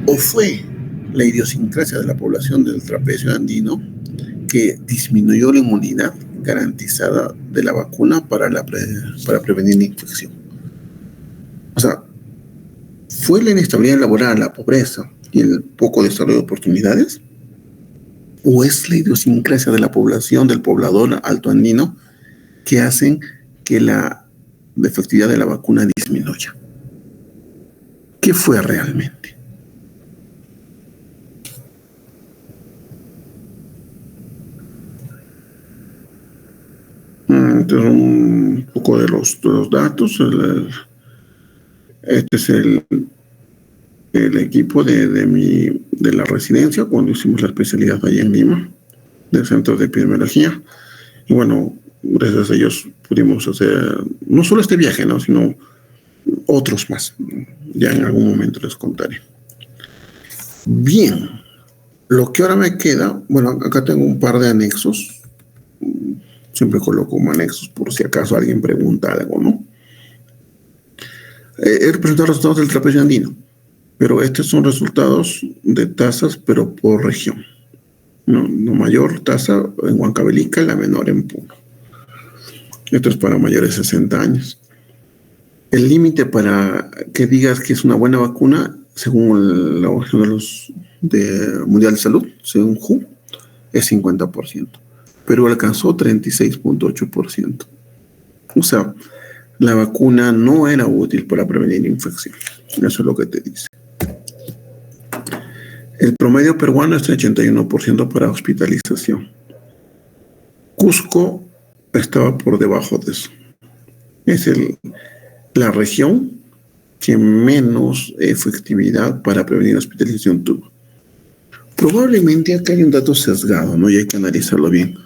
¿O fue la idiosincrasia de la población del trapecio andino que disminuyó la inmunidad garantizada de la vacuna para prevenir la infección? O sea, ¿fue la inestabilidad laboral, la pobreza y el poco desarrollo de oportunidades? ¿O es la idiosincrasia de la población, del poblador altoandino, que hacen que la efectividad de la vacuna disminuya? ¿Qué fue realmente? Entonces, un poco de los datos. Este es el equipo de la residencia cuando hicimos la especialidad allá en Lima, del Centro de Epidemiología. Y bueno, gracias a ellos pudimos hacer no solo este viaje, ¿no?, sino otros más. Ya en algún momento les contaré. Bien, lo que ahora me queda, bueno, acá tengo un par de anexos. Siempre coloco como anexos por si acaso alguien pregunta algo, ¿no? He representado los resultados del trapecio andino, pero estos son resultados de tasas, pero por región. No mayor tasa en Huancavelica, la menor en Puno. Esto es para mayores de 60 años. El límite para que digas que es una buena vacuna, según la Organización Mundial de Salud, según WHO, es 50%. Perú alcanzó 36.8%. O sea, la vacuna no era útil para prevenir infección. Eso es lo que te dice. El promedio peruano es de 81% para hospitalización. Cusco estaba por debajo de eso. Es la región que menos efectividad para prevenir hospitalización tuvo. Probablemente acá hay un dato sesgado, ¿no? Y hay que analizarlo bien.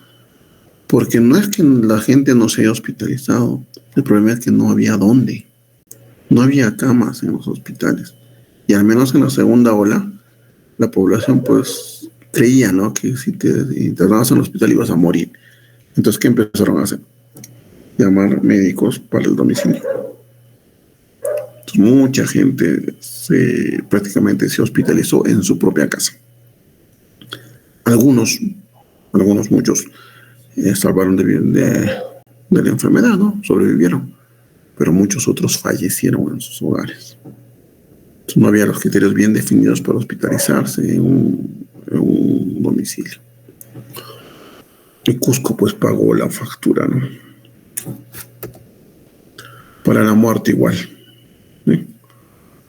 Porque no es que la gente no se haya hospitalizado, el problema es que no había dónde. No había camas en los hospitales. Y al menos en la segunda ola, la población pues creía, ¿no?, que si te internabas en el hospital ibas a morir. Entonces, ¿qué empezaron a hacer? Llamar médicos para el domicilio. Entonces, mucha gente prácticamente se hospitalizó en su propia casa. Muchos salvaron de la enfermedad, ¿no? Sobrevivieron, pero muchos otros fallecieron en sus hogares. Entonces, no había los criterios bien definidos para hospitalizarse en un domicilio. Y Cusco pues pagó la factura, ¿no? Para la muerte igual, ¿sí?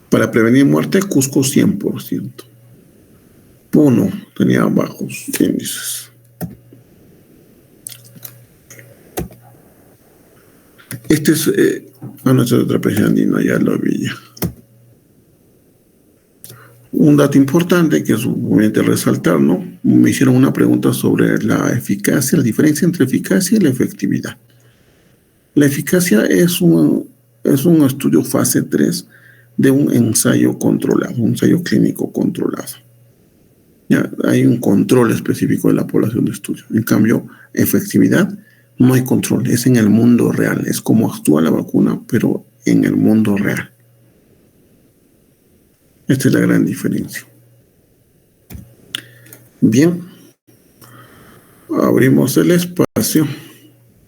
Para prevenir muerte, Cusco 100%. Puno tenía bajos índices. Este es nuestro trapecio andino, ya lo vi ya. Un dato importante que es obviamente resaltar, ¿no? Me hicieron una pregunta sobre la eficacia, la diferencia entre eficacia y la efectividad. La eficacia es un estudio fase 3 de un ensayo controlado, un ensayo clínico controlado. Ya hay un control específico de la población de estudio. En cambio, efectividad, no hay control, es en el mundo real, es como actúa la vacuna, pero en el mundo real. Esta es la gran diferencia. Bien, abrimos el espacio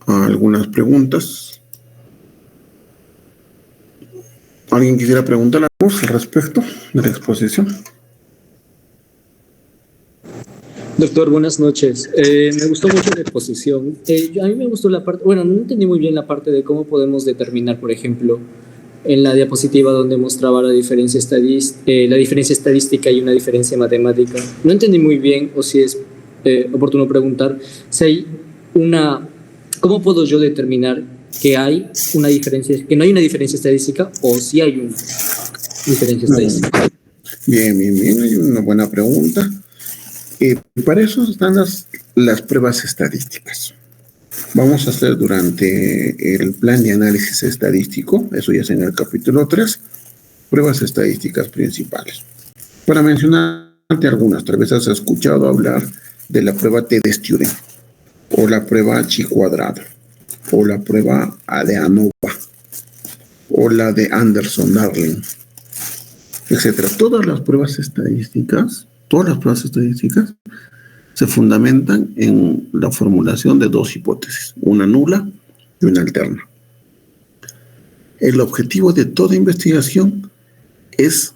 a algunas preguntas. ¿Alguien quisiera preguntar algo al respecto de la exposición? Doctor, buenas noches. Me gustó mucho la exposición. A mí me gustó la parte, bueno, no entendí muy bien la parte de cómo podemos determinar, por ejemplo, en la diapositiva donde mostraba la diferencia estadística y una diferencia matemática. No entendí muy bien, o si es oportuno preguntar, si hay ¿cómo puedo yo determinar que hay una diferencia, que no hay una diferencia estadística o si hay una diferencia estadística? Bien, hay una buena pregunta. Para eso están las pruebas estadísticas. Vamos a hacer durante el plan de análisis estadístico, eso ya es en el capítulo 3, pruebas estadísticas principales. Para mencionarte algunas, tal vez has escuchado hablar de la prueba T-de-Student, o la prueba Chi-cuadrado, o la prueba de ANOVA, o la de Anderson-Darling, etc. Todas las pruebas estadísticas se fundamentan en la formulación de dos hipótesis, una nula y una alterna. El objetivo de toda investigación es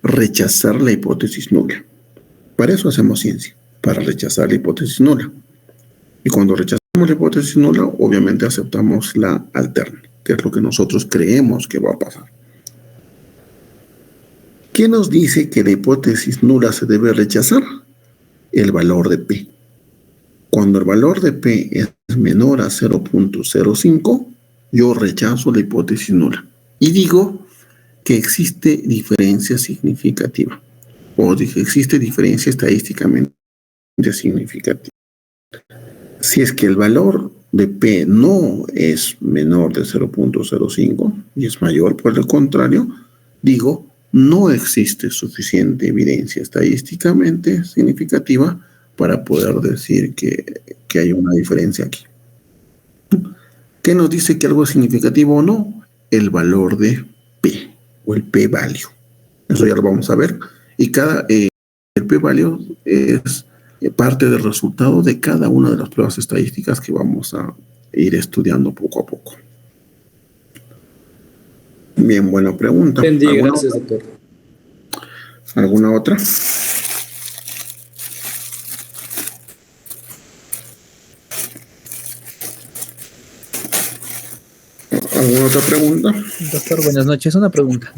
rechazar la hipótesis nula. Para eso hacemos ciencia, para rechazar la hipótesis nula. Y cuando rechazamos la hipótesis nula, obviamente aceptamos la alterna, que es lo que nosotros creemos que va a pasar. ¿Qué nos dice que la hipótesis nula se debe rechazar? El valor de P. Cuando el valor de P es menor a 0.05, yo rechazo la hipótesis nula y digo que existe diferencia significativa o que existe diferencia estadísticamente significativa. Si es que el valor de P no es menor de 0.05 y es mayor, por el contrario, digo no existe suficiente evidencia estadísticamente significativa para poder decir que hay una diferencia aquí. ¿Qué nos dice que algo es significativo o no? El valor de P o el P-value. Eso ya lo vamos a ver. Y el P-value es parte del resultado de cada una de las pruebas estadísticas que vamos a ir estudiando poco a poco. Bien, buena pregunta. Entendí, gracias, doctor. ¿Alguna otra? ¿Alguna otra pregunta? Doctor, buenas noches. Una pregunta.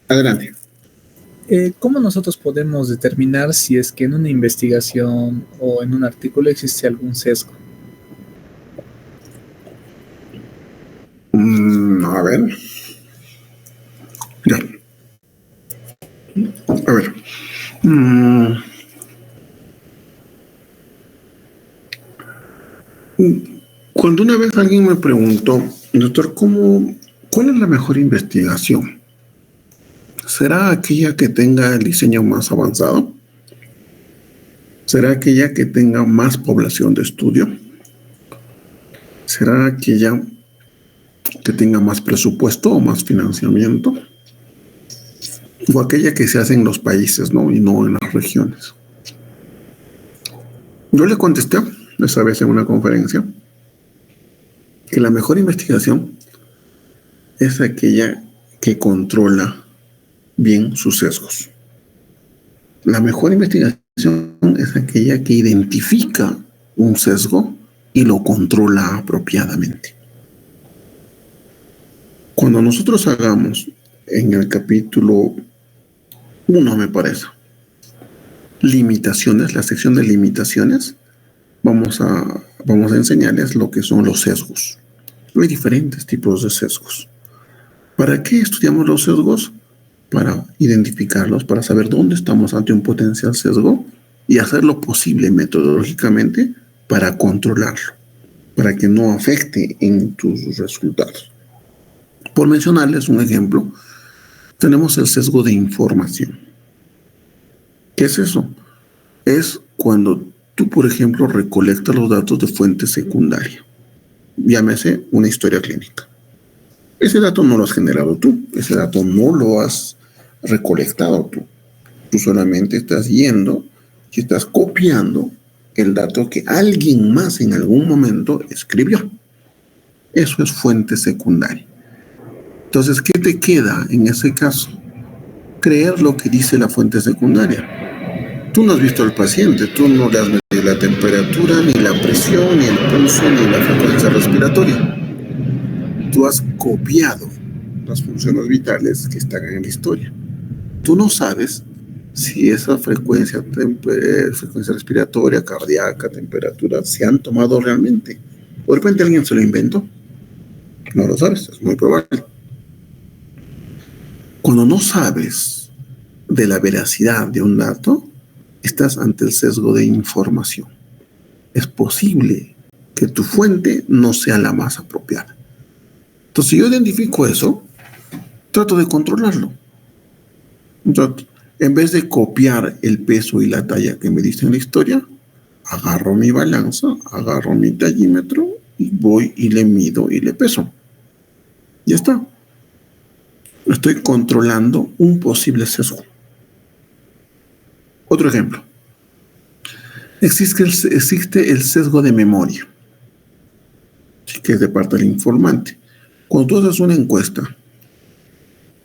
Adelante. ¿Cómo nosotros podemos determinar si es que en una investigación o en un artículo existe algún sesgo? A ver. Ya. A ver. Cuando una vez alguien me preguntó, doctor, ¿cuál es la mejor investigación? ¿Será aquella que tenga el diseño más avanzado? ¿Será aquella que tenga más población de estudio? ¿Será aquella que tenga más presupuesto o más financiamiento? O aquella que se hace en los países, ¿no? Y no en las regiones. Yo le contesté esa vez en una conferencia que la mejor investigación es aquella que controla bien sus sesgos. La mejor investigación es aquella que identifica un sesgo y lo controla apropiadamente. Cuando nosotros hagamos en el capítulo 1, me parece, limitaciones, la sección de limitaciones, vamos a enseñarles lo que son los sesgos. Hay diferentes tipos de sesgos. ¿Para qué estudiamos los sesgos? Para identificarlos, para saber dónde estamos ante un potencial sesgo y hacer lo posible metodológicamente para controlarlo, para que no afecte en tus resultados. Por mencionarles un ejemplo, tenemos el sesgo de información. ¿Qué es eso? Es cuando tú, por ejemplo, recolectas los datos de fuente secundaria. Llámese una historia clínica. Ese dato no lo has generado tú, ese dato no lo has recolectado tú. Tú solamente estás yendo y estás copiando el dato que alguien más en algún momento escribió. Eso es fuente secundaria. Entonces, ¿qué te queda en ese caso? Creer lo que dice la fuente secundaria. Tú no has visto al paciente, tú no le has medido la temperatura, ni la presión, ni el pulso, ni la frecuencia respiratoria. Tú has copiado las funciones vitales que están en la historia. Tú no sabes si esa frecuencia respiratoria, cardíaca, temperatura, se han tomado realmente. O de repente alguien se lo inventó. No lo sabes, es muy probable. Cuando no sabes de la veracidad de un dato, estás ante el sesgo de información. Es posible que tu fuente no sea la más apropiada. Entonces, si yo identifico eso, trato de controlarlo. Entonces, en vez de copiar el peso y la talla que me diste en la historia, agarro mi balanza, agarro mi tallímetro y voy y le mido y le peso. Ya está. Estoy controlando un posible sesgo. Otro ejemplo. Existe el sesgo de memoria, que es de parte del informante. Cuando tú haces una encuesta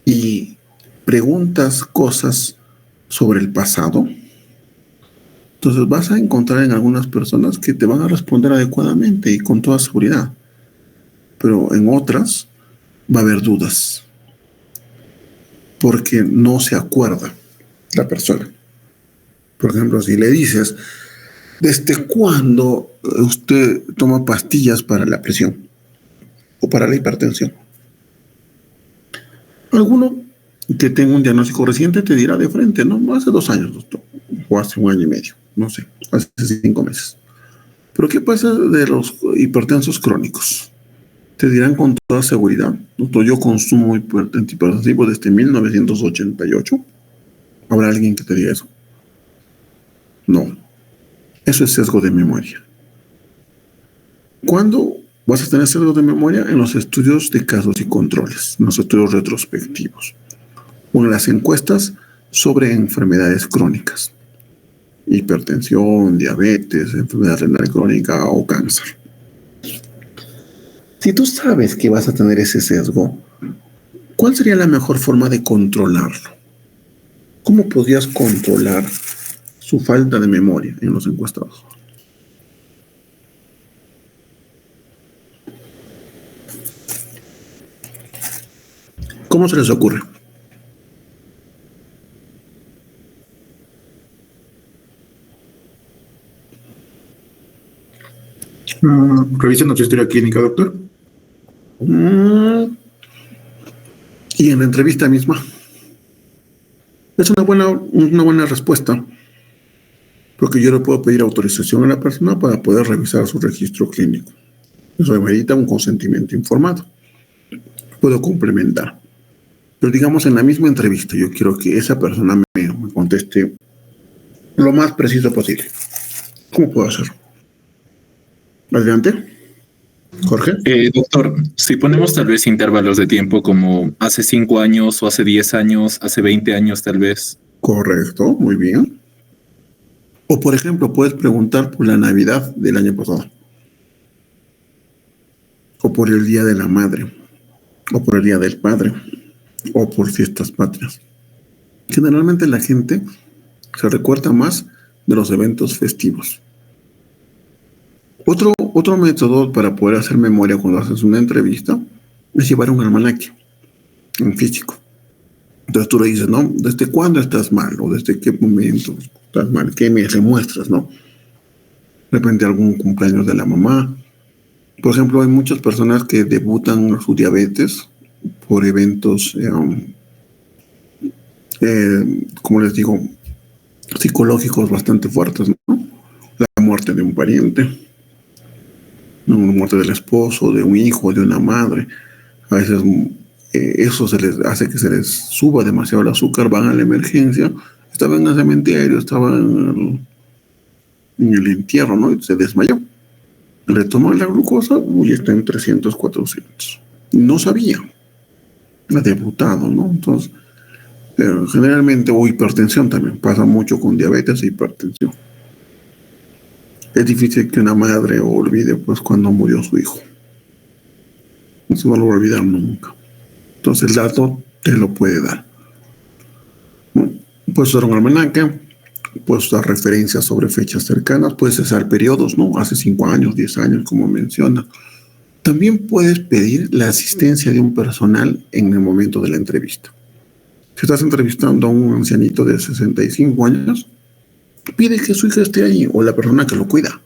y preguntas cosas sobre el pasado, entonces vas a encontrar en algunas personas que te van a responder adecuadamente y con toda seguridad, pero en otras va a haber dudas porque no se acuerda la persona. Por ejemplo, si le dices, ¿desde cuándo usted toma pastillas para la presión o para la hipertensión? Alguno que tenga un diagnóstico reciente te dirá de frente, no, hace 2 años, doctor, o hace 1 año y medio, no sé, hace 5 meses. Pero ¿qué pasa de los hipertensos crónicos? Te dirán con toda seguridad, doctor, yo consumo hipertensivo desde 1988. ¿Habrá alguien que te diga eso? No. Eso es sesgo de memoria. ¿Cuándo vas a tener sesgo de memoria? En los estudios de casos y controles, en los estudios retrospectivos, o en las encuestas sobre enfermedades crónicas, hipertensión, diabetes, enfermedad renal crónica o cáncer. Si tú sabes que vas a tener ese sesgo, ¿cuál sería la mejor forma de controlarlo? ¿Cómo podrías controlar su falta de memoria en los encuestados? ¿Cómo se les ocurre? Revisen nuestra historia clínica, doctor. Y en la entrevista misma. Es una buena respuesta, porque yo le puedo pedir autorización a la persona para poder revisar su registro clínico. Eso amerita un consentimiento informado. Puedo complementar. Pero digamos, en la misma entrevista, yo quiero que esa persona me conteste lo más preciso posible. ¿Cómo puedo hacerlo? Adelante. Jorge. Doctor, si ponemos tal vez intervalos de tiempo como hace 5 años o hace 10 años, hace 20 años tal vez. Correcto, muy bien. O por ejemplo, puedes preguntar por la Navidad del año pasado. O por el Día de la Madre. O por el Día del Padre. O por fiestas patrias. Generalmente la gente se recuerda más de los eventos festivos. Otro método para poder hacer memoria cuando haces una entrevista es llevar un almanaque en físico. Entonces tú le dices, ¿no? ¿Desde cuándo estás mal? ¿O desde qué momento estás mal? ¿Qué me demuestras, no? De repente algún cumpleaños de la mamá. Por ejemplo, hay muchas personas que debutan su diabetes por eventos, como les digo, psicológicos bastante fuertes, ¿no? La muerte de un pariente, la muerte del esposo, de un hijo, de una madre. A veces eso se les hace que se les suba demasiado el azúcar, van a la emergencia, estaban en el cementerio, estaban en el entierro, ¿no? Y se desmayó. Le toman la glucosa, y está en 300, 400. No sabía. Ha debutado, ¿no? Entonces, generalmente, o hipertensión también, pasa mucho con diabetes e hipertensión. Es difícil que una madre olvide, pues, cuando murió su hijo. Eso no lo va a olvidar nunca. Entonces, el dato te lo puede dar. Puedes usar un almanaque, Puedes dar referencias sobre fechas cercanas, puedes cesar periodos, ¿no? Hace 5 años, 10 años, como menciona. También puedes pedir la asistencia de un personal en el momento de la entrevista. Si estás entrevistando a un ancianito de 65 años, pide que su hija esté ahí o la persona que lo cuida.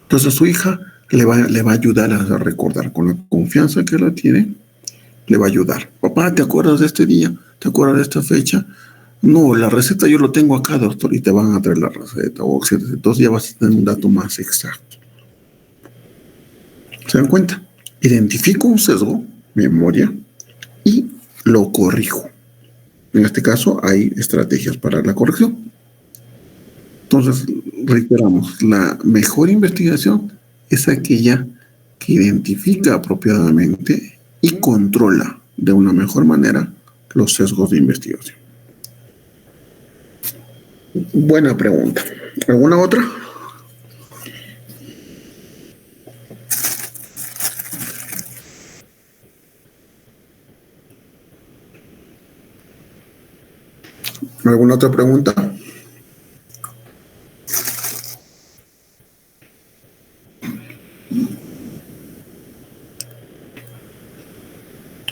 Entonces su hija le va a ayudar a recordar con la confianza que la tiene, le va a ayudar. Papá, ¿te acuerdas de este día? ¿Te acuerdas de esta fecha? No, la receta yo lo tengo acá, doctor, y te van a traer la receta, o etcétera. Entonces ya vas a tener un dato más exacto. ¿Se dan cuenta? Identifico un sesgo, memoria, y lo corrijo. En este caso hay estrategias para la corrección. Entonces, reiteramos, la mejor investigación es aquella que identifica apropiadamente y controla de una mejor manera los sesgos de investigación. Buena pregunta. ¿Alguna otra? ¿Alguna otra pregunta?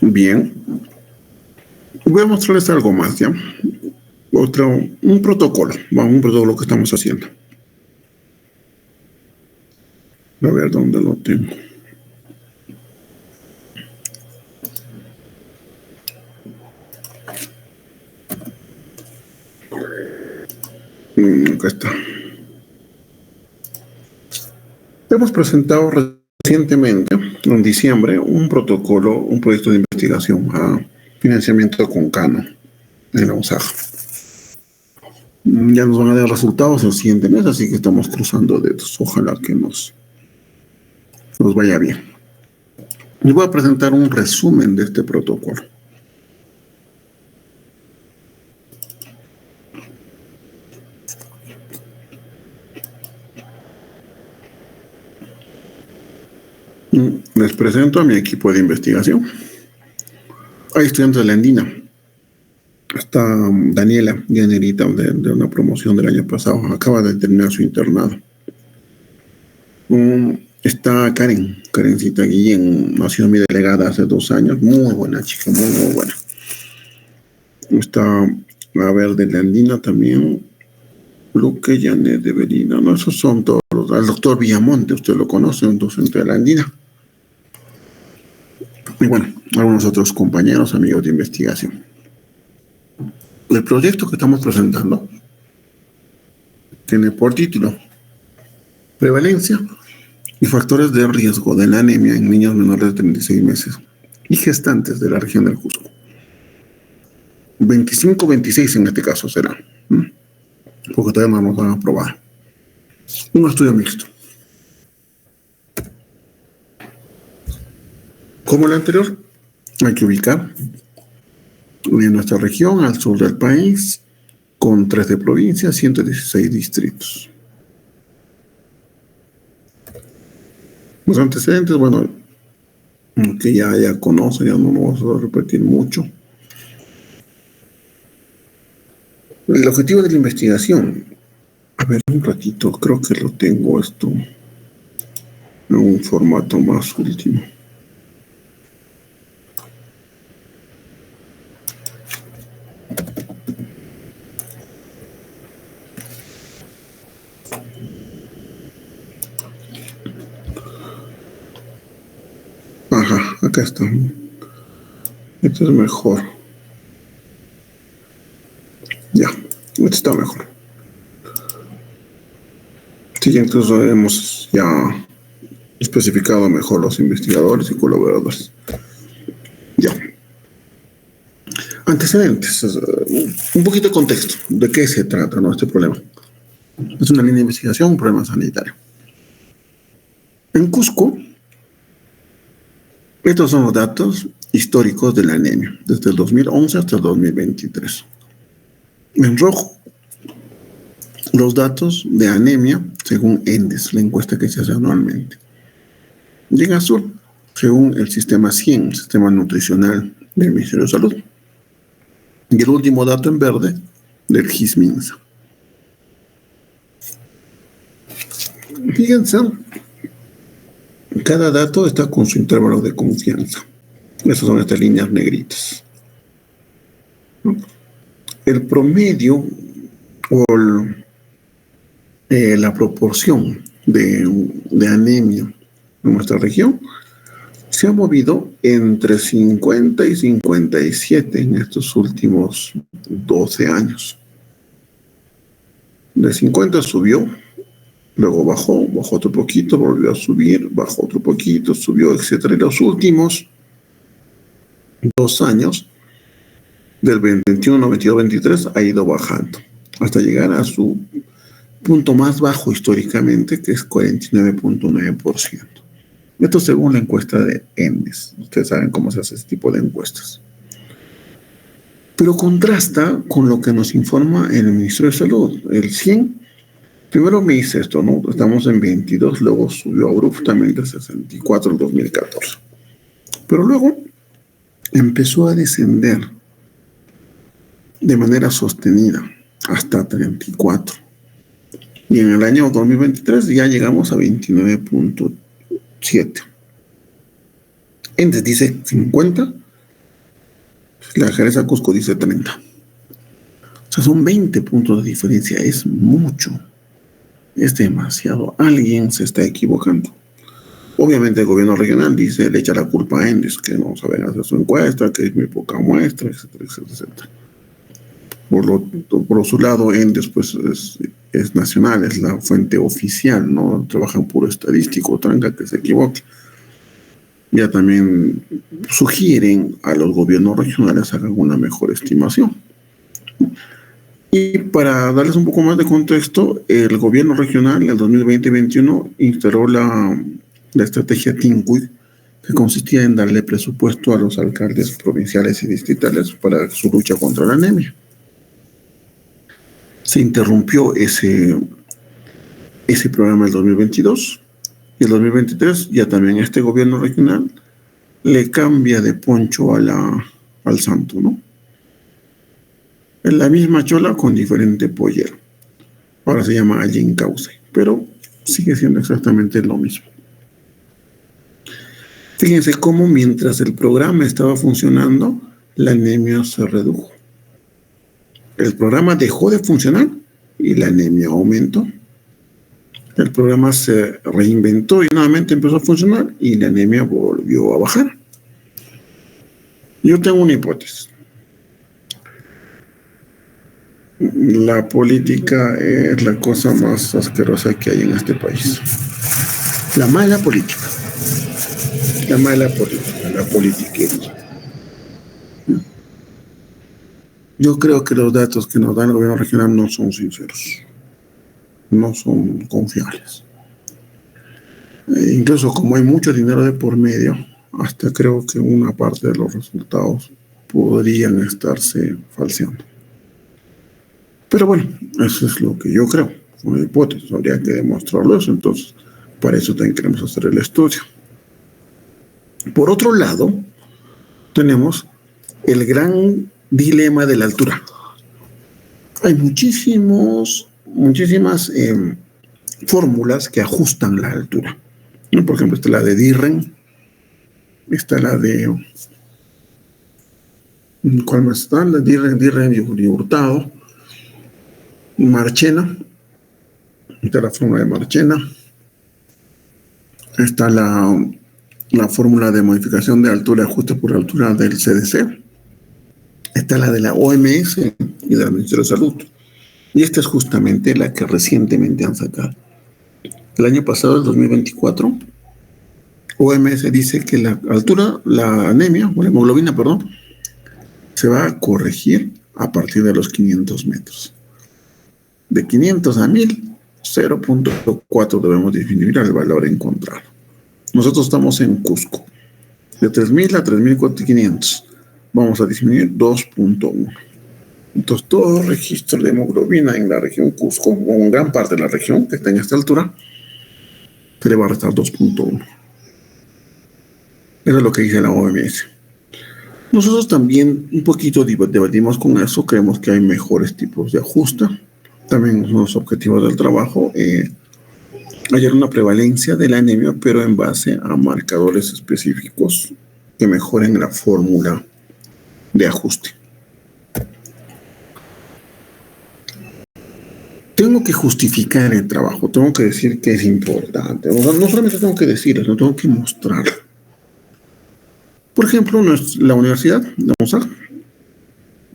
Bien. Voy a mostrarles algo más, ¿ya? Un protocolo. Vamos, un protocolo que estamos haciendo. A ver dónde lo tengo. Acá está. Hemos presentado recientemente, en diciembre, un protocolo, un proyecto de investigación a financiamiento con Cano en la USAG. Ya nos van a dar resultados el siguiente mes, así que estamos cruzando dedos. Ojalá que nos vaya bien. Les voy a presentar un resumen de este protocolo. Les presento a mi equipo de investigación. Hay estudiantes de la Andina. Está Daniela, Llanerita, de una promoción del año pasado. Acaba de terminar su internado. Está Karencita Guillén, ha sido mi delegada hace 2 años. Muy buena chica, muy buena. Está, a ver, de la Andina también. Luque, Janet, de Belina. No, esos son todos. Al doctor Villamonte, usted lo conoce, un docente de la Andina. Y bueno, algunos otros compañeros, amigos de investigación. El proyecto que estamos presentando tiene por título Prevalencia y factores de riesgo de la anemia en niños menores de 36 meses y gestantes de la región del Cusco. 25-26 en este caso será, porque todavía no nos van a aprobar. Un estudio mixto. Como el anterior, hay que ubicar en nuestra región, al sur del país, con 13 provincias, 116 distritos. Los antecedentes, bueno, que ya conocen, ya no lo vamos a repetir mucho. El objetivo de la investigación, a ver, un ratito, creo que lo tengo esto en un formato más último. Ajá, acá está. Esto es mejor. Ya, esto está mejor. Sí, entonces hemos ya especificado mejor los investigadores y colaboradores. Ya. Antecedentes. Un poquito de contexto. ¿De qué se trata, no, este problema? Es una línea de investigación, un problema sanitario. En Cusco, estos son los datos históricos de la anemia, desde el 2011 hasta el 2023. En rojo, los datos de anemia según ENDES, la encuesta que se hace anualmente. Y en azul, según el sistema 100, el sistema nutricional del Ministerio de Salud. Y el último dato en verde, del GIS-MINSA. Fíjense, cada dato está con su intervalo de confianza. Esas son estas líneas negritas. El promedio o la proporción de anemia en nuestra región se ha movido entre 50 y 57 en estos últimos 12 años. De 50 subió, luego bajó otro poquito, volvió a subir, bajó otro poquito, subió, etc. Y los últimos 2 años, del 21, 22, 23, ha ido bajando hasta llegar a su punto más bajo históricamente, que es 49.9%. Esto según la encuesta de ENDES. Ustedes saben cómo se hace ese tipo de encuestas. Pero contrasta con lo que nos informa el Ministerio de Salud. El 100, primero me dice esto, ¿no? Estamos en 22, luego subió abruptamente a 64 en 2014. Pero luego empezó a descender de manera sostenida hasta 34. Y en el año 2023 ya llegamos a 29.7. Endes dice 50, la Jereza Cusco dice 30. O sea, son 20 puntos de diferencia, es mucho, es demasiado. Alguien se está equivocando. Obviamente el gobierno regional dice, le echa la culpa a Endes, que no saben hacer su encuesta, que es muy poca muestra, etcétera, etcétera, etcétera. Por su lado, Endes pues es nacional, es la fuente oficial, ¿no? Trabajan puro estadístico, tranca que se equivoque. Ya también sugieren a los gobiernos regionales hagan una mejor estimación. Y para darles un poco más de contexto, el gobierno regional en el 2020-2021 instaló la estrategia TINCUID, que consistía en darle presupuesto a los alcaldes provinciales y distritales para su lucha contra la anemia. Se interrumpió ese programa en el 2022 y el 2023 ya también este gobierno regional le cambia de poncho al santo, ¿no? Es la misma chola con diferente pollero. Ahora se llama Allín Cauce, pero sigue siendo exactamente lo mismo. Fíjense cómo mientras el programa estaba funcionando, la anemia se redujo. El programa dejó de funcionar y la anemia aumentó. El programa se reinventó y nuevamente empezó a funcionar y la anemia volvió a bajar. Yo tengo una hipótesis. La política es la cosa más asquerosa que hay en este país. La mala política. La mala política, la politiquería. Yo creo que los datos que nos da el gobierno regional no son sinceros, no son confiables. Incluso como hay mucho dinero de por medio, hasta creo que una parte de los resultados podrían estarse falseando. Pero bueno, eso es lo que yo creo, una hipótesis, habría que demostrarlo eso, entonces para eso también queremos hacer el estudio. Por otro lado, tenemos el gran dilema de la altura. Hay muchísimas fórmulas que ajustan la altura. Por ejemplo, está la de Dirren, está la de... ¿Cuál más está? La Dirren y Hurtado, Marchena, está la fórmula de Marchena, está la fórmula de modificación de altura, ajuste por altura del CDC, está la de la OMS y del Ministerio de Salud. Y esta es justamente la que recientemente han sacado. El año pasado, el 2024, OMS dice que la altura, la anemia, o la hemoglobina, perdón, se va a corregir a partir de los 500 metros. De 500 a 1000, 0.4 debemos disminuir al valor encontrado. Nosotros estamos en Cusco. De 3000 a 3500 vamos a disminuir 2.1. Entonces, todo registro de hemoglobina en la región Cusco, o en gran parte de la región que está en esta altura, se le va a restar 2.1. Eso es lo que dice la OMS. Nosotros también un poquito debatimos con eso, creemos que hay mejores tipos de ajuste. También los objetivos del trabajo hallar una prevalencia de la anemia, pero en base a marcadores específicos que mejoren la fórmula de ajuste. Tengo que justificar el trabajo, tengo que decir que es importante. O sea, no solamente tengo que decirlo, no tengo que mostrarlo. Por ejemplo, la Universidad de Mozart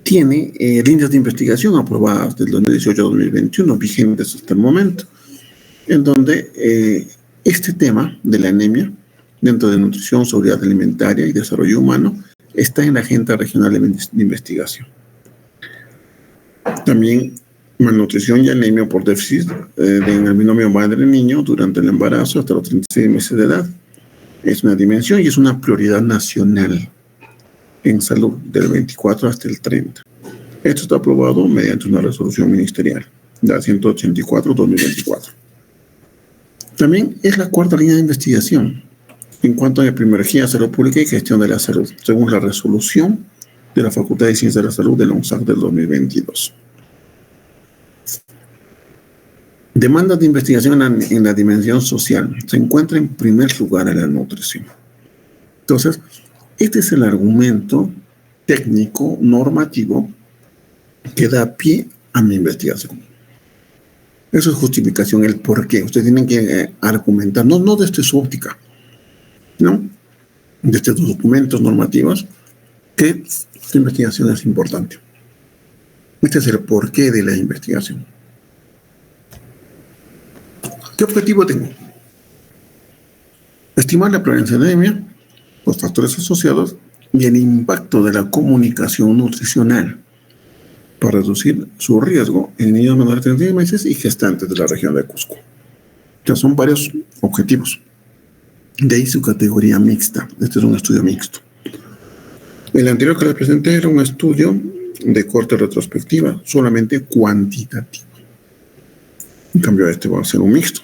tiene líneas de investigación aprobadas del 2018 a 2021, vigentes hasta el momento, en donde este tema de la anemia, dentro de nutrición, seguridad alimentaria y desarrollo humano, está en la agenda regional de investigación. También malnutrición y anemia por déficit en el binomio madre-niño durante el embarazo hasta los 36 meses de edad. Es una dimensión y es una prioridad nacional en salud del 24 hasta el 30. Esto está aprobado mediante una resolución ministerial, la 184-2024. También es la cuarta línea de investigación en cuanto a epidemiología, salud pública y gestión de la salud, según la resolución de la Facultad de Ciencias de la Salud de la UNSAC del 2022. Demandas de investigación en la dimensión social. Se encuentra en primer lugar a la nutrición. Entonces, este es el argumento técnico, normativo, que da pie a mi investigación. Eso es justificación, el por qué. Ustedes tienen que argumentar, no desde su óptica, ¿no? Desde tus documentos normativos, que esta investigación es importante. Este es el porqué de la investigación. ¿Qué objetivo tengo? Estimar la prevalencia de anemia, los factores asociados y el impacto de la comunicación nutricional para reducir su riesgo en niños menores de 36 meses y gestantes de la región de Cusco. O sea, son varios objetivos. De ahí su categoría mixta. Este es un estudio mixto. El anterior que les presenté era un estudio de corte retrospectiva, solamente cuantitativo. En cambio, este va a ser un mixto.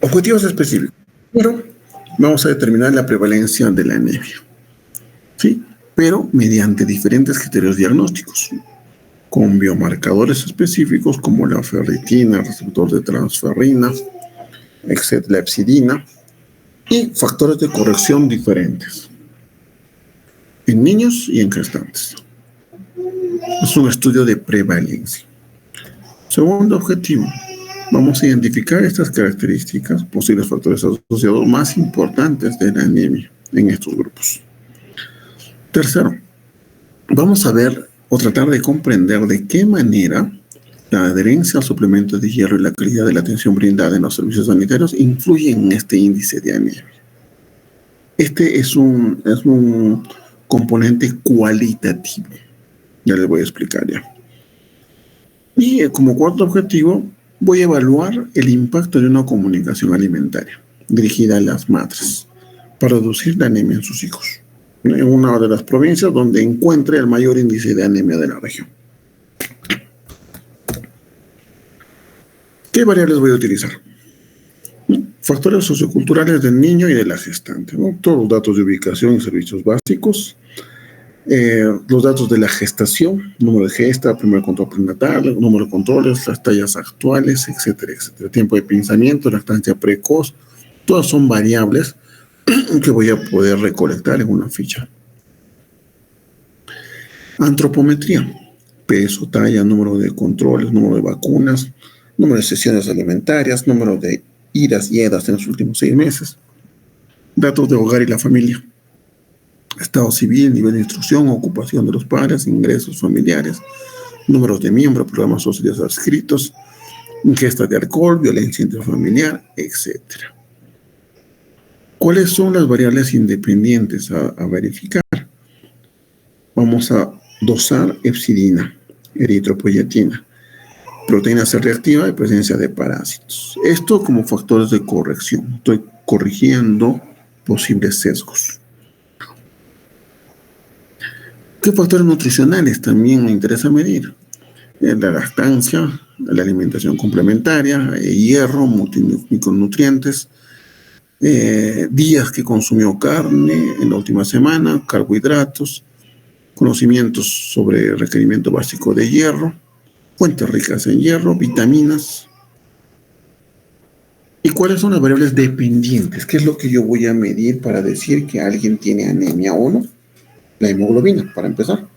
Objetivos específicos. Pero vamos a determinar la prevalencia de la anemia. ¿Sí? Pero mediante diferentes criterios diagnósticos, con biomarcadores específicos como la ferritina, el receptor de transferrina, etc., la epsidina, y factores de corrección diferentes en niños y en gestantes. Es un estudio de prevalencia. Segundo objetivo, vamos a identificar estas características, posibles factores asociados más importantes de la anemia en estos grupos. Tercero, vamos a ver o tratar de comprender de qué manera la adherencia al suplemento de hierro y la calidad de la atención brindada en los servicios sanitarios influyen en este índice de anemia. Este es un componente cualitativo. Ya les voy a explicar ya. Y como cuarto objetivo, voy a evaluar el impacto de una comunicación alimentaria dirigida a las madres para reducir la anemia en sus hijos, en una de las provincias donde encuentre el mayor índice de anemia de la región. ¿Qué variables voy a utilizar? Factores socioculturales del niño y de la gestante, ¿no? Todos los datos de ubicación y servicios básicos, los datos de la gestación, número de gesta, primer control prenatal, número de controles, las tallas actuales, etcétera, etcétera. Tiempo de pensamiento, lactancia precoz, todas son variables que voy a poder recolectar en una ficha. Antropometría, peso, talla, número de controles, número de vacunas, número de sesiones alimentarias, número de idas y edas en los últimos 6 meses, datos de hogar y la familia, estado civil, nivel de instrucción, ocupación de los padres, ingresos familiares, números de miembros, programas sociales adscritos, ingesta de alcohol, violencia intrafamiliar, etc. ¿Cuáles son las variables independientes a verificar? Vamos a dosar epsidina, eritropoyetina, proteína C reactiva y presencia de parásitos. Esto como factores de corrección. Estoy corrigiendo posibles sesgos. ¿Qué factores nutricionales también me interesa medir? La lactancia, la alimentación complementaria, hierro, micronutrientes, días que consumió carne en la última semana, carbohidratos, conocimientos sobre requerimiento básico de hierro, fuentes ricas en hierro, vitaminas. ¿Y cuáles son las variables dependientes? ¿Qué es lo que yo voy a medir para decir que alguien tiene anemia o no? La hemoglobina, para empezar.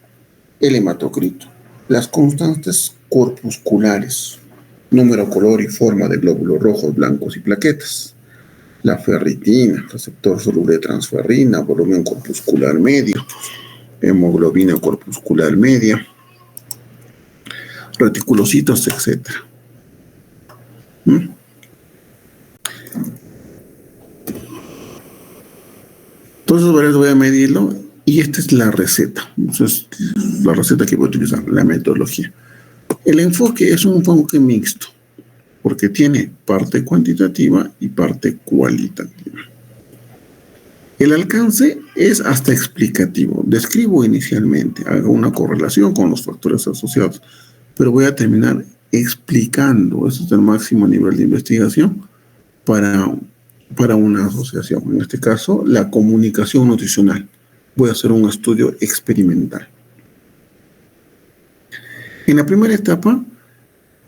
El hematocrito. Las constantes corpusculares. Número, color y forma de glóbulos rojos, blancos y plaquetas. La ferritina, receptor soluble de transferrina, volumen corpuscular medio, hemoglobina corpuscular media, reticulocitos, etc. Entonces, voy a medirlo y esta es la receta. Entonces, la receta que voy a utilizar, la metodología. El enfoque es un enfoque mixto, porque tiene parte cuantitativa y parte cualitativa. El alcance es hasta explicativo. Describo inicialmente, hago una correlación con los factores asociados, pero voy a terminar explicando. Ese es el máximo nivel de investigación para una asociación. En este caso, la comunicación nutricional. Voy a hacer un estudio experimental. En la primera etapa,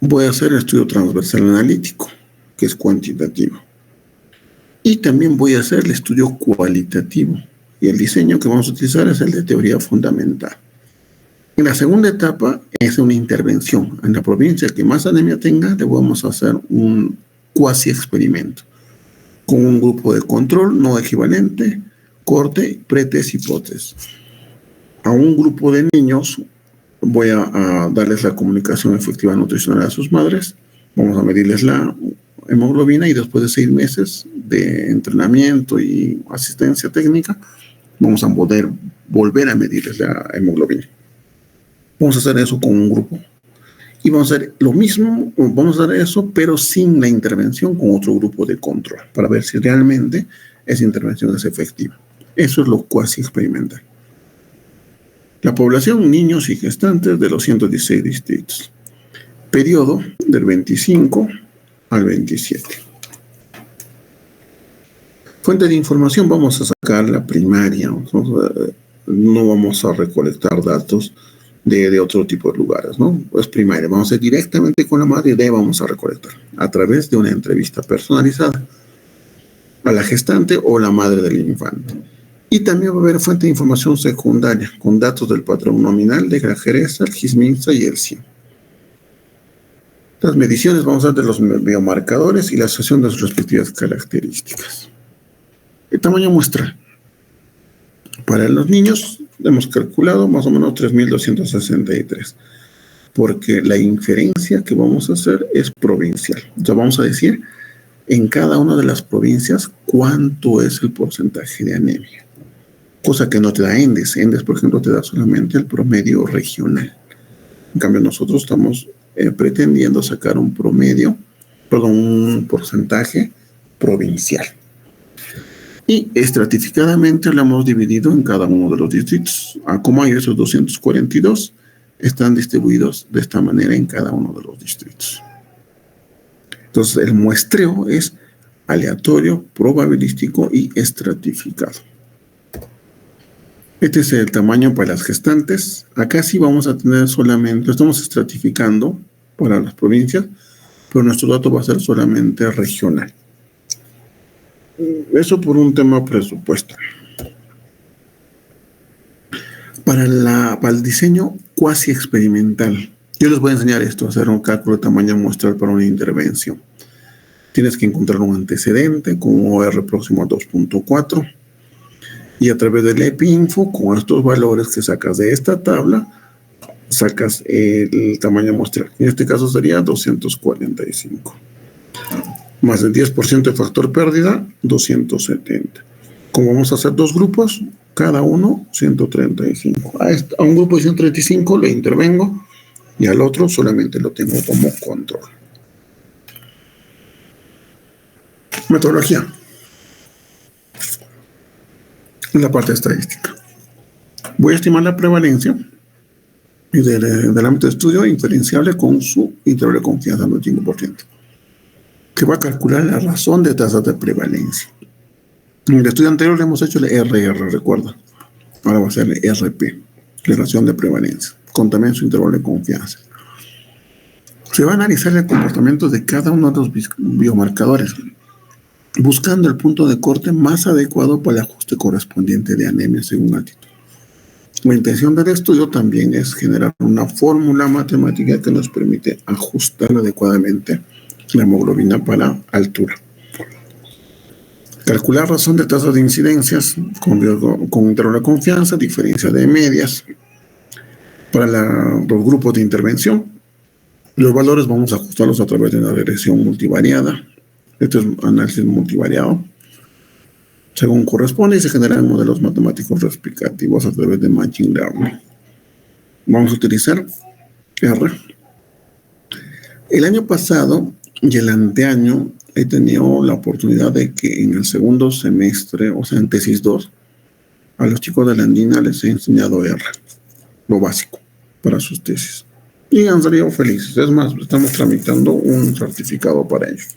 voy a hacer el estudio transversal analítico, que es cuantitativo. Y también voy a hacer el estudio cualitativo. Y el diseño que vamos a utilizar es el de teoría fundamental. En la segunda etapa es una intervención. En la provincia que más anemia tenga, le vamos a hacer un cuasi experimento con un grupo de control no equivalente, corte, pretest, hipótesis. A un grupo de niños voy a darles la comunicación efectiva nutricional a sus madres. Vamos a medirles la hemoglobina y después de 6 meses de entrenamiento y asistencia técnica, vamos a poder volver a medirles la hemoglobina. Vamos a hacer eso con un grupo. Y vamos a hacer lo mismo, vamos a hacer eso, pero sin la intervención con otro grupo de control, para ver si realmente esa intervención es efectiva. Eso es lo cuasi experimental. La población, niños y gestantes de los 116 distritos. Periodo del 25 al 27. Fuente de información, vamos a sacar la primaria. No vamos a recolectar datos de otro tipo de lugares, ¿no? Es primaria. Vamos a ir directamente con la madre y de ahí vamos a recolectar a través de una entrevista personalizada a la gestante o la madre del infante. Y también va a haber fuente de información secundaria con datos del patrón nominal de Grajereza, el Gisminsa y el CIE. Las mediciones vamos a ver de los biomarcadores y la asociación de sus respectivas características. El tamaño muestral. Para los niños hemos calculado más o menos 3.263, porque la inferencia que vamos a hacer es provincial. O sea, vamos a decir en cada una de las provincias cuánto es el porcentaje de anemia. Cosa que no te da ENDES. ENDES, por ejemplo, te da solamente el promedio regional. En cambio, nosotros estamos pretendiendo sacar un porcentaje provincial. Y estratificadamente lo hemos dividido en cada uno de los distritos. Como hay esos 242, están distribuidos de esta manera en cada uno de los distritos. Entonces, el muestreo es aleatorio, probabilístico y estratificado. Este es el tamaño para las gestantes. Acá sí vamos a tener solamente, lo estamos estratificando para las provincias, pero nuestro dato va a ser solamente regional. Eso por un tema presupuesto. Para el diseño cuasi experimental, yo les voy a enseñar esto, hacer un cálculo de tamaño muestral para una intervención. Tienes que encontrar un antecedente con un OR próximo a 2.4 y a través del EpiInfo, con estos valores que sacas de esta tabla, sacas el tamaño muestral. En este caso sería 245. Más el 10% de factor pérdida, 270. Como vamos a hacer 2 grupos, cada uno 135. A un grupo de 135 le intervengo y al otro solamente lo tengo como control. Metodología. La parte estadística. Voy a estimar la prevalencia y del ámbito de estudio inferenciable con su intervalo de confianza del 5%. Que va a calcular la razón de tasas de prevalencia. En el estudio anterior le hemos hecho el RR, recuerda. Ahora va a ser el RP, relación de prevalencia, con también su intervalo de confianza. Se va a analizar el comportamiento de cada uno de los biomarcadores, buscando el punto de corte más adecuado para el ajuste correspondiente de anemia según altitud. La intención del estudio también es generar una fórmula matemática que nos permite ajustar adecuadamente la hemoglobina para altura. Calcular razón de tasas de incidencias con intervalo de confianza, diferencia de medias para los grupos de intervención. Los valores vamos a ajustarlos a través de una regresión multivariada. Esto es análisis multivariado. Según corresponde, y se generan modelos matemáticos replicativos a través de Machine Learning. Vamos a utilizar R. El año pasado y el anteaño he tenido la oportunidad de que en el segundo semestre, o sea, en tesis 2, a los chicos de la Andina les he enseñado R, lo básico, para sus tesis. Y han salido felices. Es más, estamos tramitando un certificado para ellos.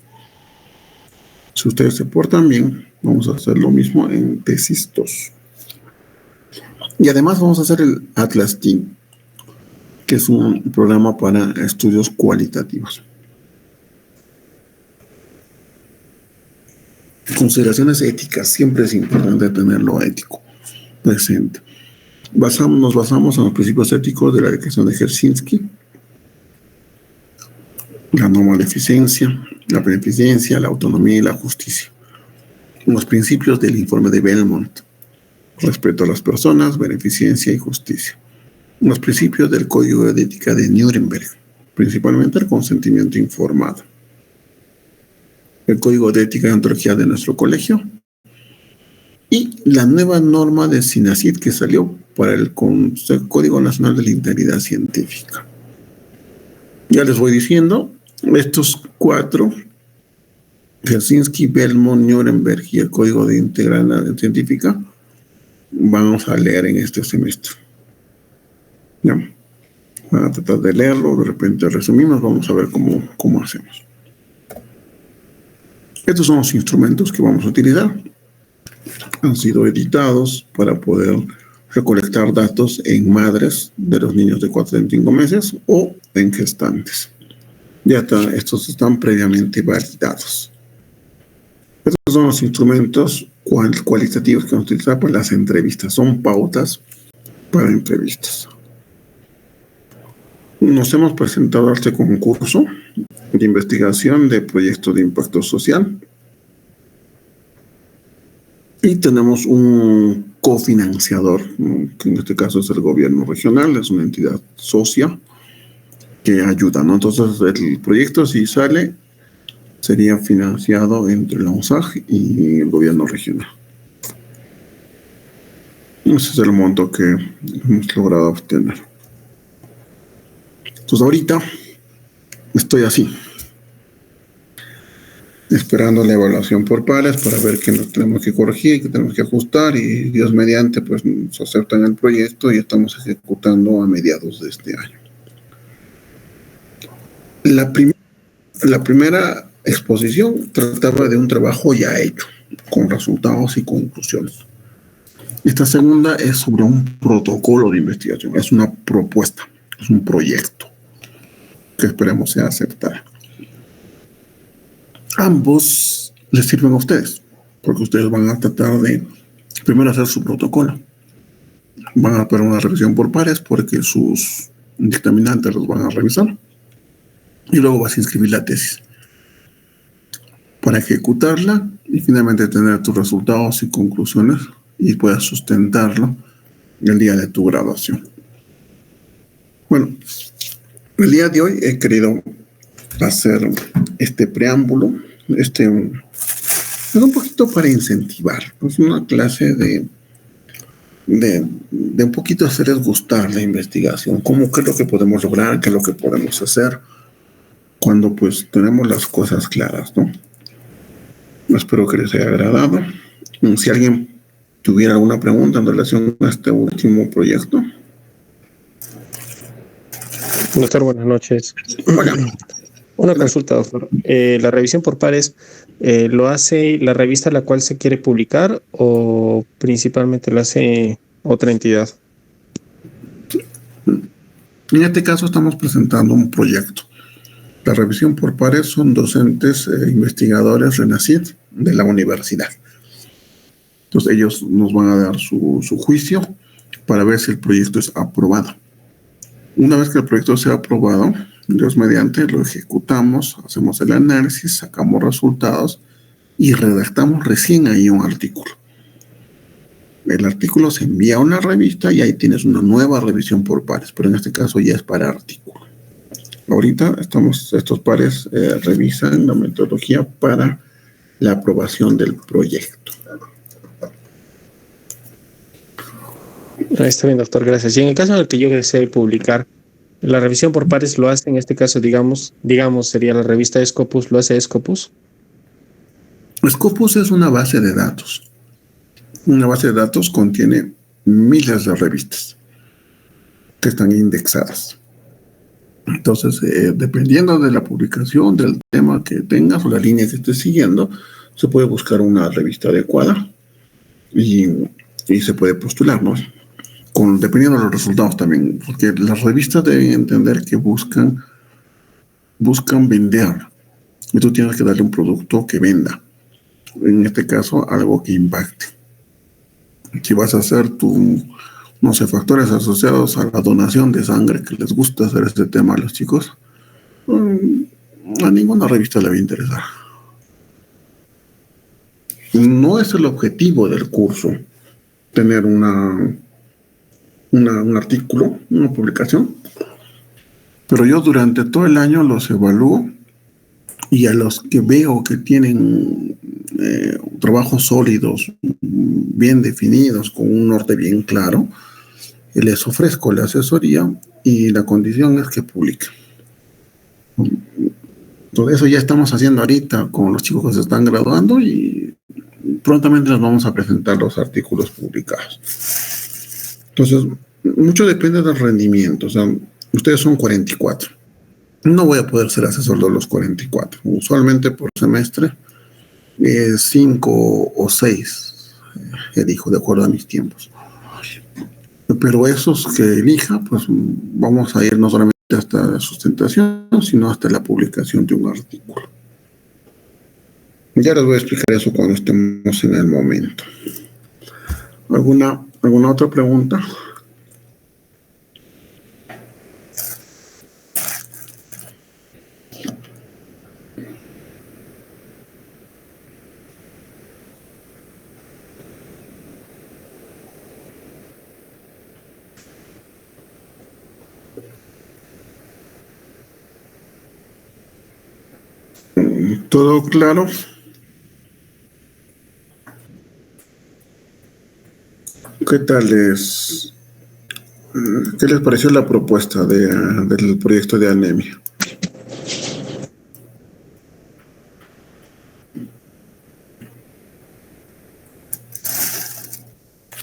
Si ustedes se portan bien, vamos a hacer lo mismo en tesis 2. Y además vamos a hacer el Atlas Team, que es un programa para estudios cualitativos. Consideraciones éticas, siempre es importante tener lo ético presente. Nos basamos en los principios éticos de la Declaración de Helsinki, la norma de eficiencia, la beneficencia, la autonomía y la justicia. Los principios del informe de Belmont: respeto a las personas, beneficencia y justicia. Los principios del Código de Ética de Nuremberg, principalmente el consentimiento informado. El Código de Ética y Ontología de nuestro colegio. Y la nueva norma de SINACID que salió para el Código Nacional de la Integridad Científica. Ya les voy diciendo, estos 4, Helsinki, Belmont, Nuremberg y el Código de Integridad Científica, vamos a leer en este semestre. ¿Ya? Van a tratar de leerlo, de repente resumimos, vamos a ver cómo hacemos. Estos son los instrumentos que vamos a utilizar. Han sido editados para poder recolectar datos en madres de los niños de 4 a 5 meses o en gestantes. Estos están previamente validados. Estos son los instrumentos cualitativos que vamos a utilizar para las entrevistas. Son pautas para entrevistas. Nos hemos presentado a este concurso de investigación de proyectos de impacto social y tenemos un cofinanciador, que en este caso es el gobierno regional, es una entidad socia que ayuda, ¿no? Entonces el proyecto, si sale, sería financiado entre la UNSAG y el gobierno regional. Ese es el monto que hemos logrado obtener. Entonces ahorita estoy así, esperando la evaluación por pares para ver qué nos tenemos que corregir, qué tenemos que ajustar, y Dios mediante pues nos aceptan el proyecto y estamos ejecutando a mediados de este año. La primera exposición trataba de un trabajo ya hecho, con resultados y conclusiones. Esta segunda es sobre un protocolo de investigación, es una propuesta, es un proyecto que esperemos sea aceptado. Ambos les sirven a ustedes, porque ustedes van a tratar de primero hacer su protocolo. Van a hacer una revisión por pares porque sus dictaminantes los van a revisar. Y luego vas a inscribir la tesis para ejecutarla y finalmente tener tus resultados y conclusiones y puedas sustentarlo el día de tu graduación. Bueno, el día de hoy he querido hacer este preámbulo, es un poquito para incentivar, es una clase de un poquito hacerles gustar la investigación, qué es lo que podemos lograr, qué es lo que podemos hacer cuando pues tenemos las cosas claras, ¿no? Espero que les haya agradado. Si alguien tuviera alguna pregunta en relación a este último proyecto. Doctor, buenas noches. Hola. Una consulta, doctor. ¿La revisión por pares lo hace la revista a la cual se quiere publicar o principalmente lo hace otra entidad? En este caso estamos presentando un proyecto. La revisión por pares son docentes investigadores RENACYT de la universidad. Entonces ellos nos van a dar su juicio para ver si el proyecto es aprobado. Una vez que el proyecto sea aprobado, Dios mediante, lo ejecutamos, hacemos el análisis, sacamos resultados y redactamos recién ahí un artículo. El artículo se envía a una revista y ahí tienes una nueva revisión por pares, pero en este caso ya es para artículo. Ahorita estos pares revisan la metodología para la aprobación del proyecto. Está bien, doctor, gracias. Y en el caso en el que yo desee publicar, la revisión por pares lo hace, en este caso, digamos, sería la revista Scopus, ¿lo hace Scopus? Scopus es una base de datos. Una base de datos contiene miles de revistas que están indexadas. Entonces, dependiendo de la publicación, del tema que tengas o la línea que estés siguiendo, se puede buscar una revista adecuada y se puede postular, ¿no? Dependiendo de los resultados también, porque las revistas deben entender que buscan vender y tú tienes que darle un producto que venda. En este caso, algo que impacte. Si vas a hacer factores asociados a la donación de sangre, que les gusta hacer este tema a los chicos, a ninguna revista le va a interesar. No es el objetivo del curso tener un artículo, una publicación, pero yo durante todo el año los evalúo y a los que veo que tienen trabajos sólidos, bien definidos, con un norte bien claro, les ofrezco la asesoría y la condición es que publiquen. Todo eso ya estamos haciendo ahorita con los chicos que se están graduando y prontamente les vamos a presentar los artículos publicados. Entonces, mucho depende del rendimiento. O sea, ustedes son 44. No voy a poder ser asesor de los 44. Usualmente por semestre, 5 o 6 elijo de acuerdo a mis tiempos. Pero esos que elija, pues vamos a ir no solamente hasta la sustentación, sino hasta la publicación de un artículo. Ya les voy a explicar eso cuando estemos en el momento. ¿Alguna otra pregunta? ¿Todo claro? ¿Qué les pareció la propuesta del proyecto de anemia?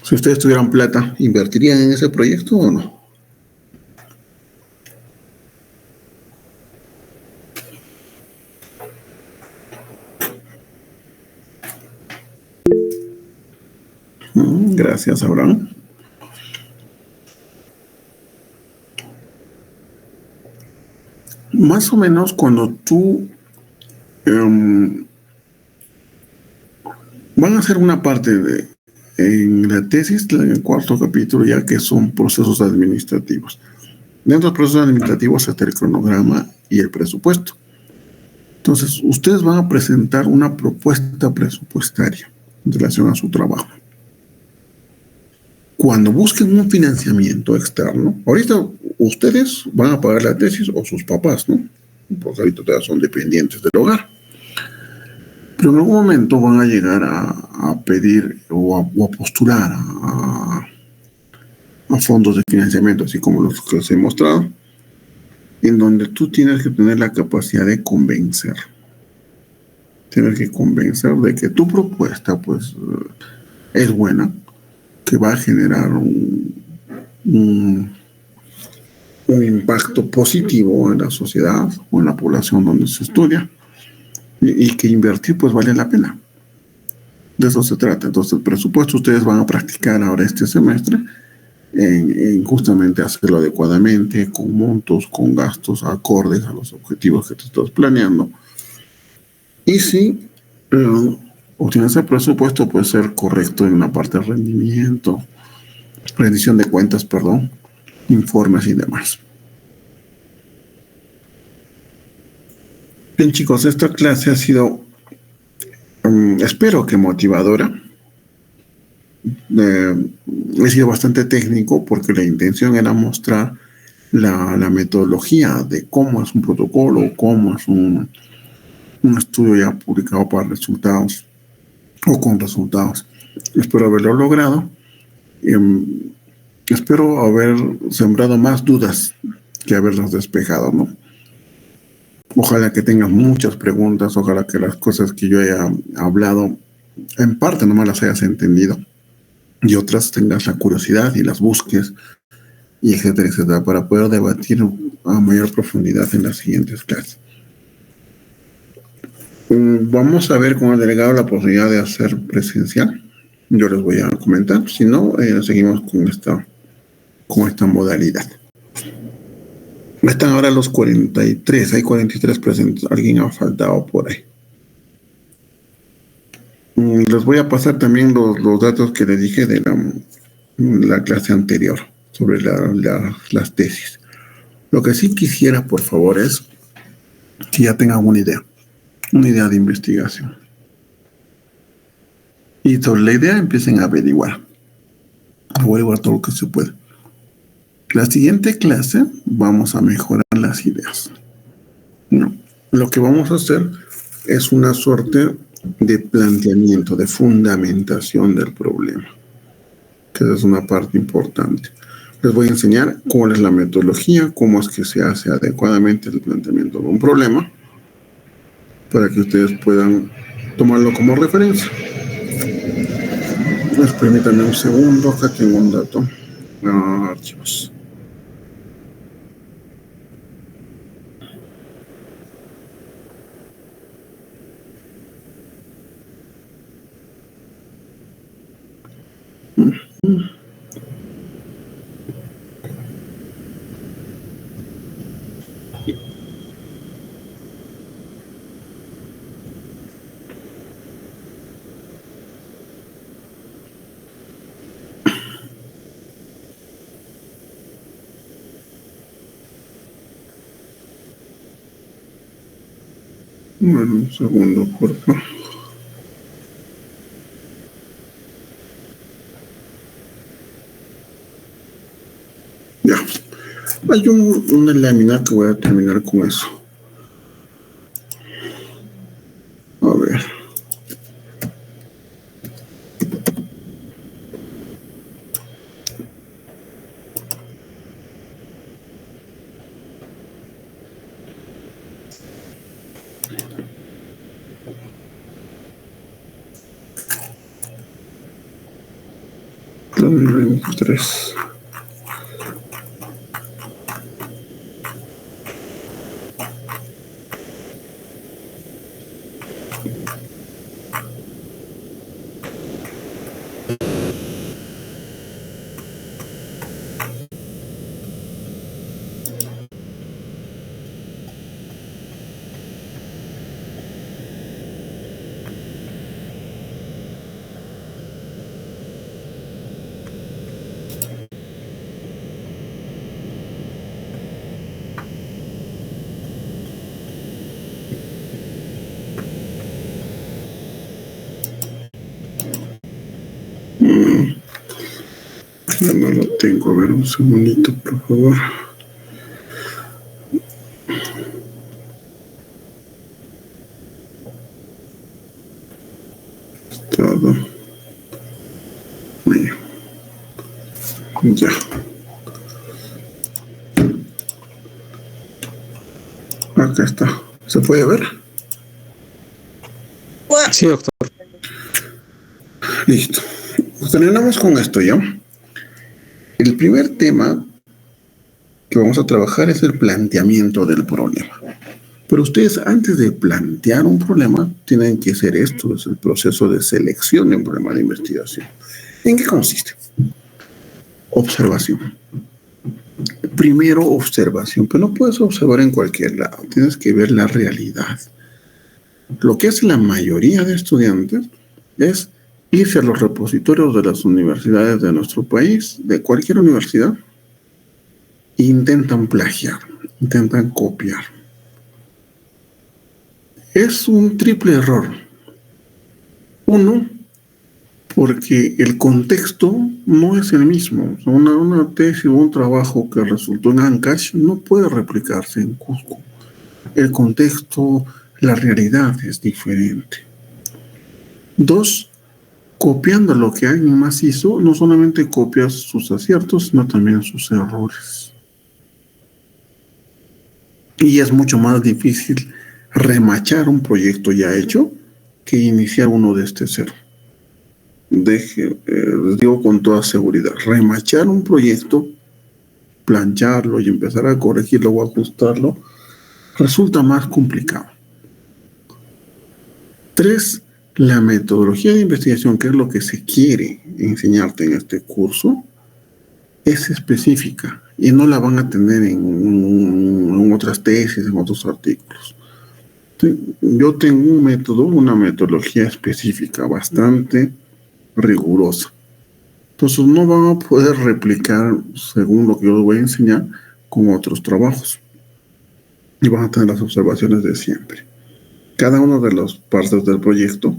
Si ustedes tuvieran plata, ¿invertirían en ese proyecto o no? Gracias, Abraham. Más o menos cuando tú van a hacer una parte en la tesis, en el cuarto capítulo, ya que son procesos administrativos. Dentro de los procesos administrativos está el cronograma y el presupuesto. Entonces, ustedes van a presentar una propuesta presupuestaria en relación a su trabajo. Cuando busquen un financiamiento externo, ahorita ustedes van a pagar la tesis o sus papás, ¿no? Porque ahorita todavía son dependientes del hogar. Pero en algún momento van a llegar a pedir o a postular a fondos de financiamiento, así como los que les he mostrado, en donde tú tienes que tener la capacidad de convencer. Tienes que convencer de que tu propuesta, pues, es buena, que va a generar un impacto positivo en la sociedad o en la población donde se estudia y que invertir pues vale la pena. De eso se trata. Entonces el presupuesto ustedes van a practicar ahora este semestre en justamente hacerlo adecuadamente, con montos, con gastos acordes a los objetivos que te estás planeando. Y si obtienes el presupuesto, puede ser correcto en la parte de rendimiento, rendición de cuentas, perdón, informes y demás. Bien, chicos, esta clase ha sido, espero que motivadora. He sido bastante técnico porque la intención era mostrar la metodología de cómo es un protocolo, cómo es un estudio ya publicado para resultados o con resultados. Espero haberlo logrado. Espero haber sembrado más dudas que haberlas despejado, ¿no? Ojalá que tengas muchas preguntas, ojalá que las cosas que yo haya hablado en parte no me las hayas entendido y otras tengas la curiosidad y las busques y etcétera, etcétera, para poder debatir a mayor profundidad en las siguientes clases. Vamos a ver con el delegado la posibilidad de hacer presencial. Yo les voy a comentar, si no, seguimos con esta modalidad. Están ahora los 43, hay 43 presentes, alguien ha faltado por ahí. Les voy a pasar también los datos que les dije de la clase anterior sobre las tesis. Lo que sí quisiera, por favor, es que ya tengan una idea de investigación. Y sobre la idea empiecen a averiguar todo lo que se puede. La siguiente clase vamos a mejorar las ideas. No, lo que vamos a hacer es una suerte de planteamiento, de fundamentación del problema, que esa es una parte importante. Les voy a enseñar cuál es la metodología, cómo es que se hace adecuadamente el planteamiento de un problema, para que ustedes puedan tomarlo como referencia. Pues permítanme un segundo, acá tengo un dato. Archivos. Bueno, un segundo, por favor. Ya. Hay una lámina que voy a terminar con eso. A ver. Tres. Ya no lo tengo. A ver, un segundito, por favor. Estado. Ya. Acá está. ¿Se puede ver? Sí, doctor. Listo. Pues terminamos con esto ya. El primer tema que vamos a trabajar es el planteamiento del problema. Pero ustedes, antes de plantear un problema, tienen que hacer esto, es el proceso de selección de un problema de investigación. ¿En qué consiste? Observación. Primero observación, pero no puedes observar en cualquier lado, tienes que ver la realidad. Lo que hace la mayoría de estudiantes es irse a los repositorios de las universidades de nuestro país, de cualquier universidad, e intentan plagiar, intentan copiar. Es un triple error. Uno, porque el contexto no es el mismo. Una tesis o un trabajo que resultó en Ancash no puede replicarse en Cusco. El contexto, la realidad es diferente. Dos, copiando lo que alguien más hizo, no solamente copias sus aciertos, sino también sus errores. Y es mucho más difícil remachar un proyecto ya hecho que iniciar uno desde cero. Les digo con toda seguridad, remachar un proyecto, plancharlo y empezar a corregirlo o ajustarlo, resulta más complicado. 3, la metodología de investigación, que es lo que se quiere enseñarte en este curso, es específica y no la van a tener en otras tesis, en otros artículos. Yo tengo un método, una metodología específica, bastante rigurosa. Entonces no van a poder replicar, según lo que yo les voy a enseñar, con otros trabajos. Y van a tener las observaciones de siempre. Cada una de las partes del proyecto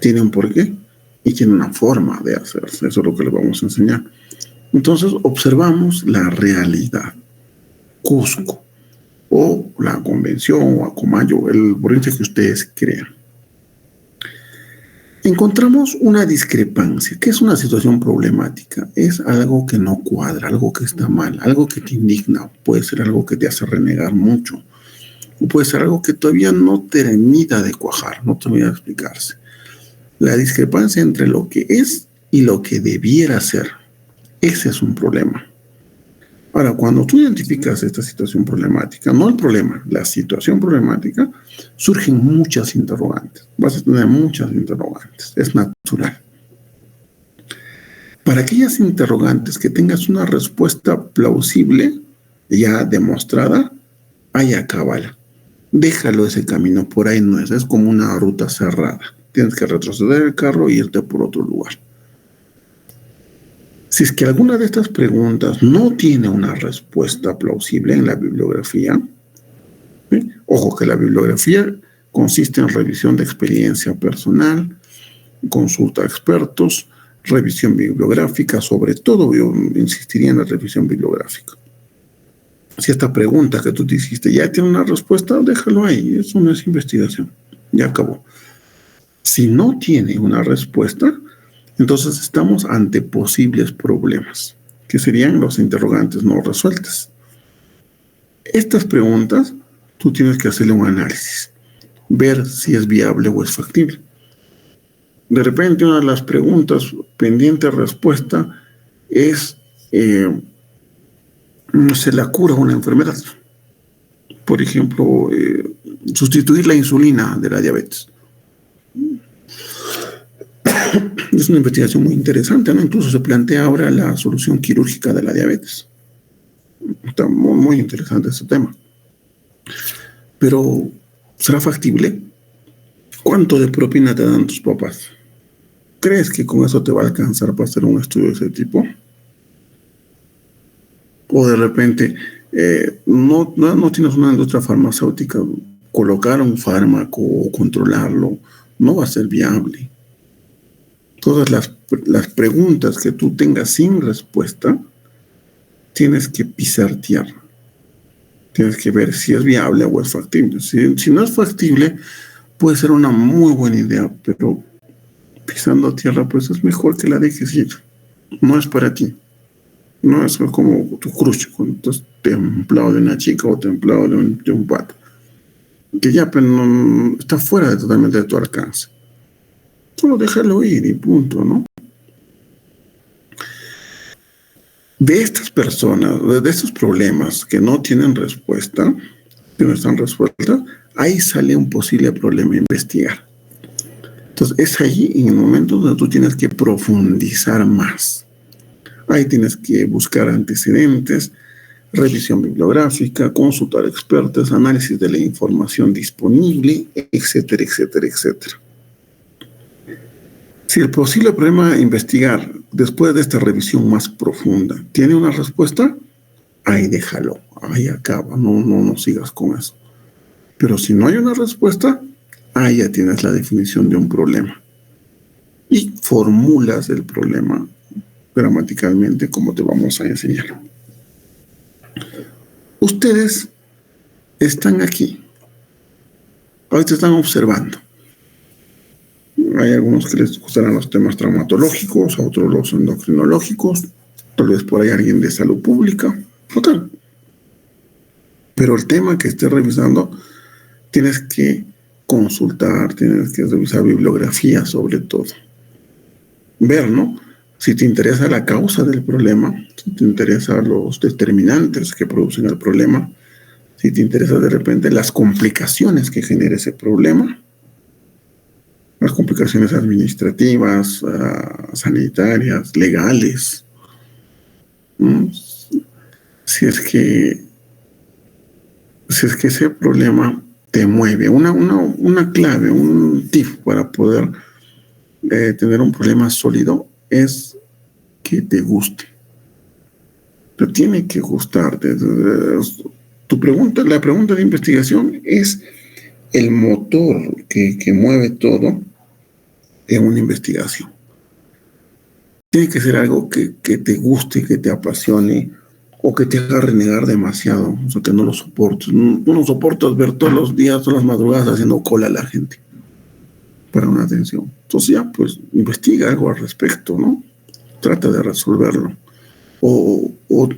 tiene un porqué y tiene una forma de hacerse. Eso es lo que les vamos a enseñar. Entonces observamos la realidad. Cusco, o la convención, o Acomayo, el provincia que ustedes crean. Encontramos una discrepancia. ¿Qué es una situación problemática? Es algo que no cuadra, algo que está mal, algo que te indigna. Puede ser algo que te hace renegar mucho. O puede ser algo que todavía no termina de cuajar, no termina de explicarse. La discrepancia entre lo que es y lo que debiera ser. Ese es un problema. Ahora, cuando tú identificas esta situación problemática, no el problema, la situación problemática, surgen muchas interrogantes. Vas a tener muchas interrogantes. Es natural. Para aquellas interrogantes que tengas una respuesta plausible, ya demostrada, haya cábala. Déjalo ese camino, por ahí no es. Es como una ruta cerrada. Tienes que retroceder el carro e irte por otro lugar. Si es que alguna de estas preguntas no tiene una respuesta plausible en la bibliografía, ¿sí? Ojo que la bibliografía consiste en revisión de experiencia personal, consulta a expertos, revisión bibliográfica, sobre todo yo insistiría en la revisión bibliográfica. Si esta pregunta que tú te hiciste ya tiene una respuesta, déjalo ahí, eso no es investigación, ya acabó. Si no tiene una respuesta, entonces estamos ante posibles problemas, que serían los interrogantes no resueltas. Estas preguntas, tú tienes que hacerle un análisis, ver si es viable o es factible. De repente, una de las preguntas pendiente de respuesta es, ¿se la cura una enfermedad? Por ejemplo, sustituir la insulina de la diabetes. Es una investigación muy interesante, ¿no? Incluso se plantea ahora la solución quirúrgica de la diabetes. Está muy, muy interesante este tema. Pero, ¿será factible? ¿Cuánto de propina te dan tus papás? ¿Crees que con eso te va a alcanzar para hacer un estudio de ese tipo? O de repente, no tienes una industria farmacéutica, colocar un fármaco o controlarlo no va a ser viable. Todas las preguntas que tú tengas sin respuesta, tienes que pisar tierra. Tienes que ver si es viable o es factible. Si no es factible, puede ser una muy buena idea, pero pisando tierra, pues es mejor que la dejes ir. No es para ti. No es como tu crush, cuando estás templado de una chica o templado de un pato. Que ya pero no, está fuera totalmente de tu alcance. Solo déjalo ir y punto, ¿no? De estas personas, de estos problemas que no tienen respuesta, que no están resueltos, ahí sale un posible problema a investigar. Entonces, es ahí en el momento donde tú tienes que profundizar más. Ahí tienes que buscar antecedentes, revisión bibliográfica, consultar expertos, análisis de la información disponible, etcétera, etcétera, etcétera. Si el posible problema a investigar después de esta revisión más profunda tiene una respuesta, ahí déjalo, ahí acaba, no sigas con eso. Pero si no hay una respuesta, ahí ya tienes la definición de un problema. Y formulas el problema gramaticalmente como te vamos a enseñar. Ustedes están aquí. Ahorita están observando. Hay algunos que les gustarán los temas traumatológicos, a otros los endocrinológicos, tal vez por ahí alguien de salud pública, total. Pero el tema que estés revisando, tienes que consultar, tienes que revisar bibliografía sobre todo. Ver, ¿no? Si te interesa la causa del problema, si te interesan los determinantes que producen el problema, si te interesa de repente las complicaciones que genera ese problema, las complicaciones administrativas, sanitarias, legales. Si es que ese problema te mueve, una clave, un tip para poder tener un problema sólido es que te guste. Pero tiene que gustarte. La pregunta de investigación es el motor que mueve todo en una investigación. Tiene que ser algo que te guste, que te apasione o que te haga renegar demasiado, o sea, que no lo soportes. No soportas ver todos los días, todas las madrugadas haciendo cola a la gente para una atención. Entonces ya, pues, investiga algo al respecto, ¿no? Trata de resolverlo. O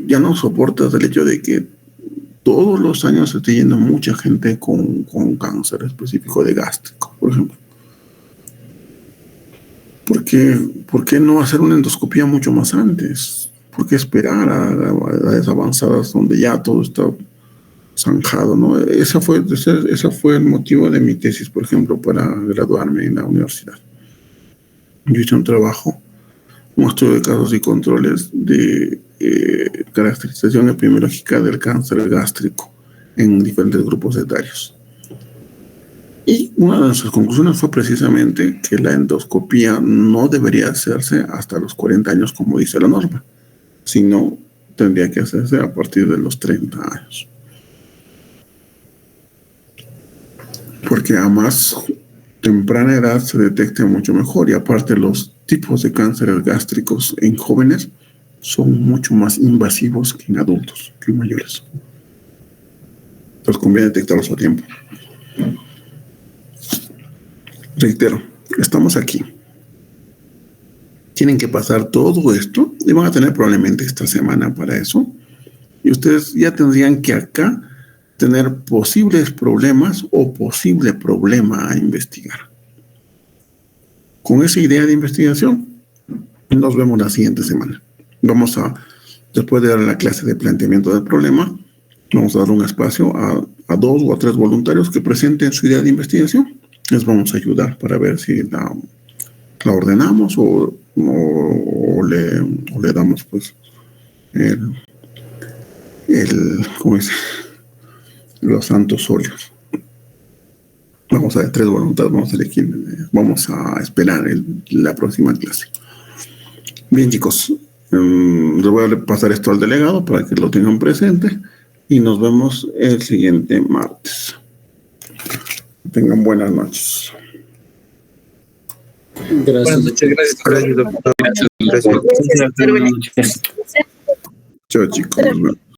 ya no soportas el hecho de que todos los años se esté yendo mucha gente con cáncer específico de gástrico, por ejemplo. ¿Por qué no hacer una endoscopía mucho más antes? ¿Por qué esperar a edades avanzadas donde ya todo está zanjado, ¿no? Ese fue el motivo de mi tesis, por ejemplo, para graduarme en la universidad. Yo hice un estudio de casos y controles de caracterización epidemiológica del cáncer gástrico en diferentes grupos etarios. Y una de nuestras conclusiones fue precisamente que la endoscopía no debería hacerse hasta los 40 años, como dice la norma, sino tendría que hacerse a partir de los 30 años. Porque a más temprana edad se detecta mucho mejor, y aparte los tipos de cánceres gástricos en jóvenes son mucho más invasivos que en adultos, que en mayores. Entonces conviene detectarlos a tiempo. Reitero, estamos aquí. Tienen que pasar todo esto y van a tener probablemente esta semana para eso. Y ustedes ya tendrían que acá tener posibles problemas o posible problema a investigar. Con esa idea de investigación, nos vemos la siguiente semana. Después de dar la clase de planteamiento del problema, vamos a dar un espacio a 2 o a 3 voluntarios que presenten su idea de investigación. Les vamos a ayudar para ver si la ordenamos o le damos pues ¿cómo dice? Los santos óleos. Vamos a ver 3 voluntades, vamos a esperar la próxima clase. Bien, chicos, les voy a pasar esto al delegado para que lo tengan presente y nos vemos el siguiente martes. Tengan buenas noches. Gracias. Buenas noches, gracias, doctor. Gracias. Gracias. Chao, chicos.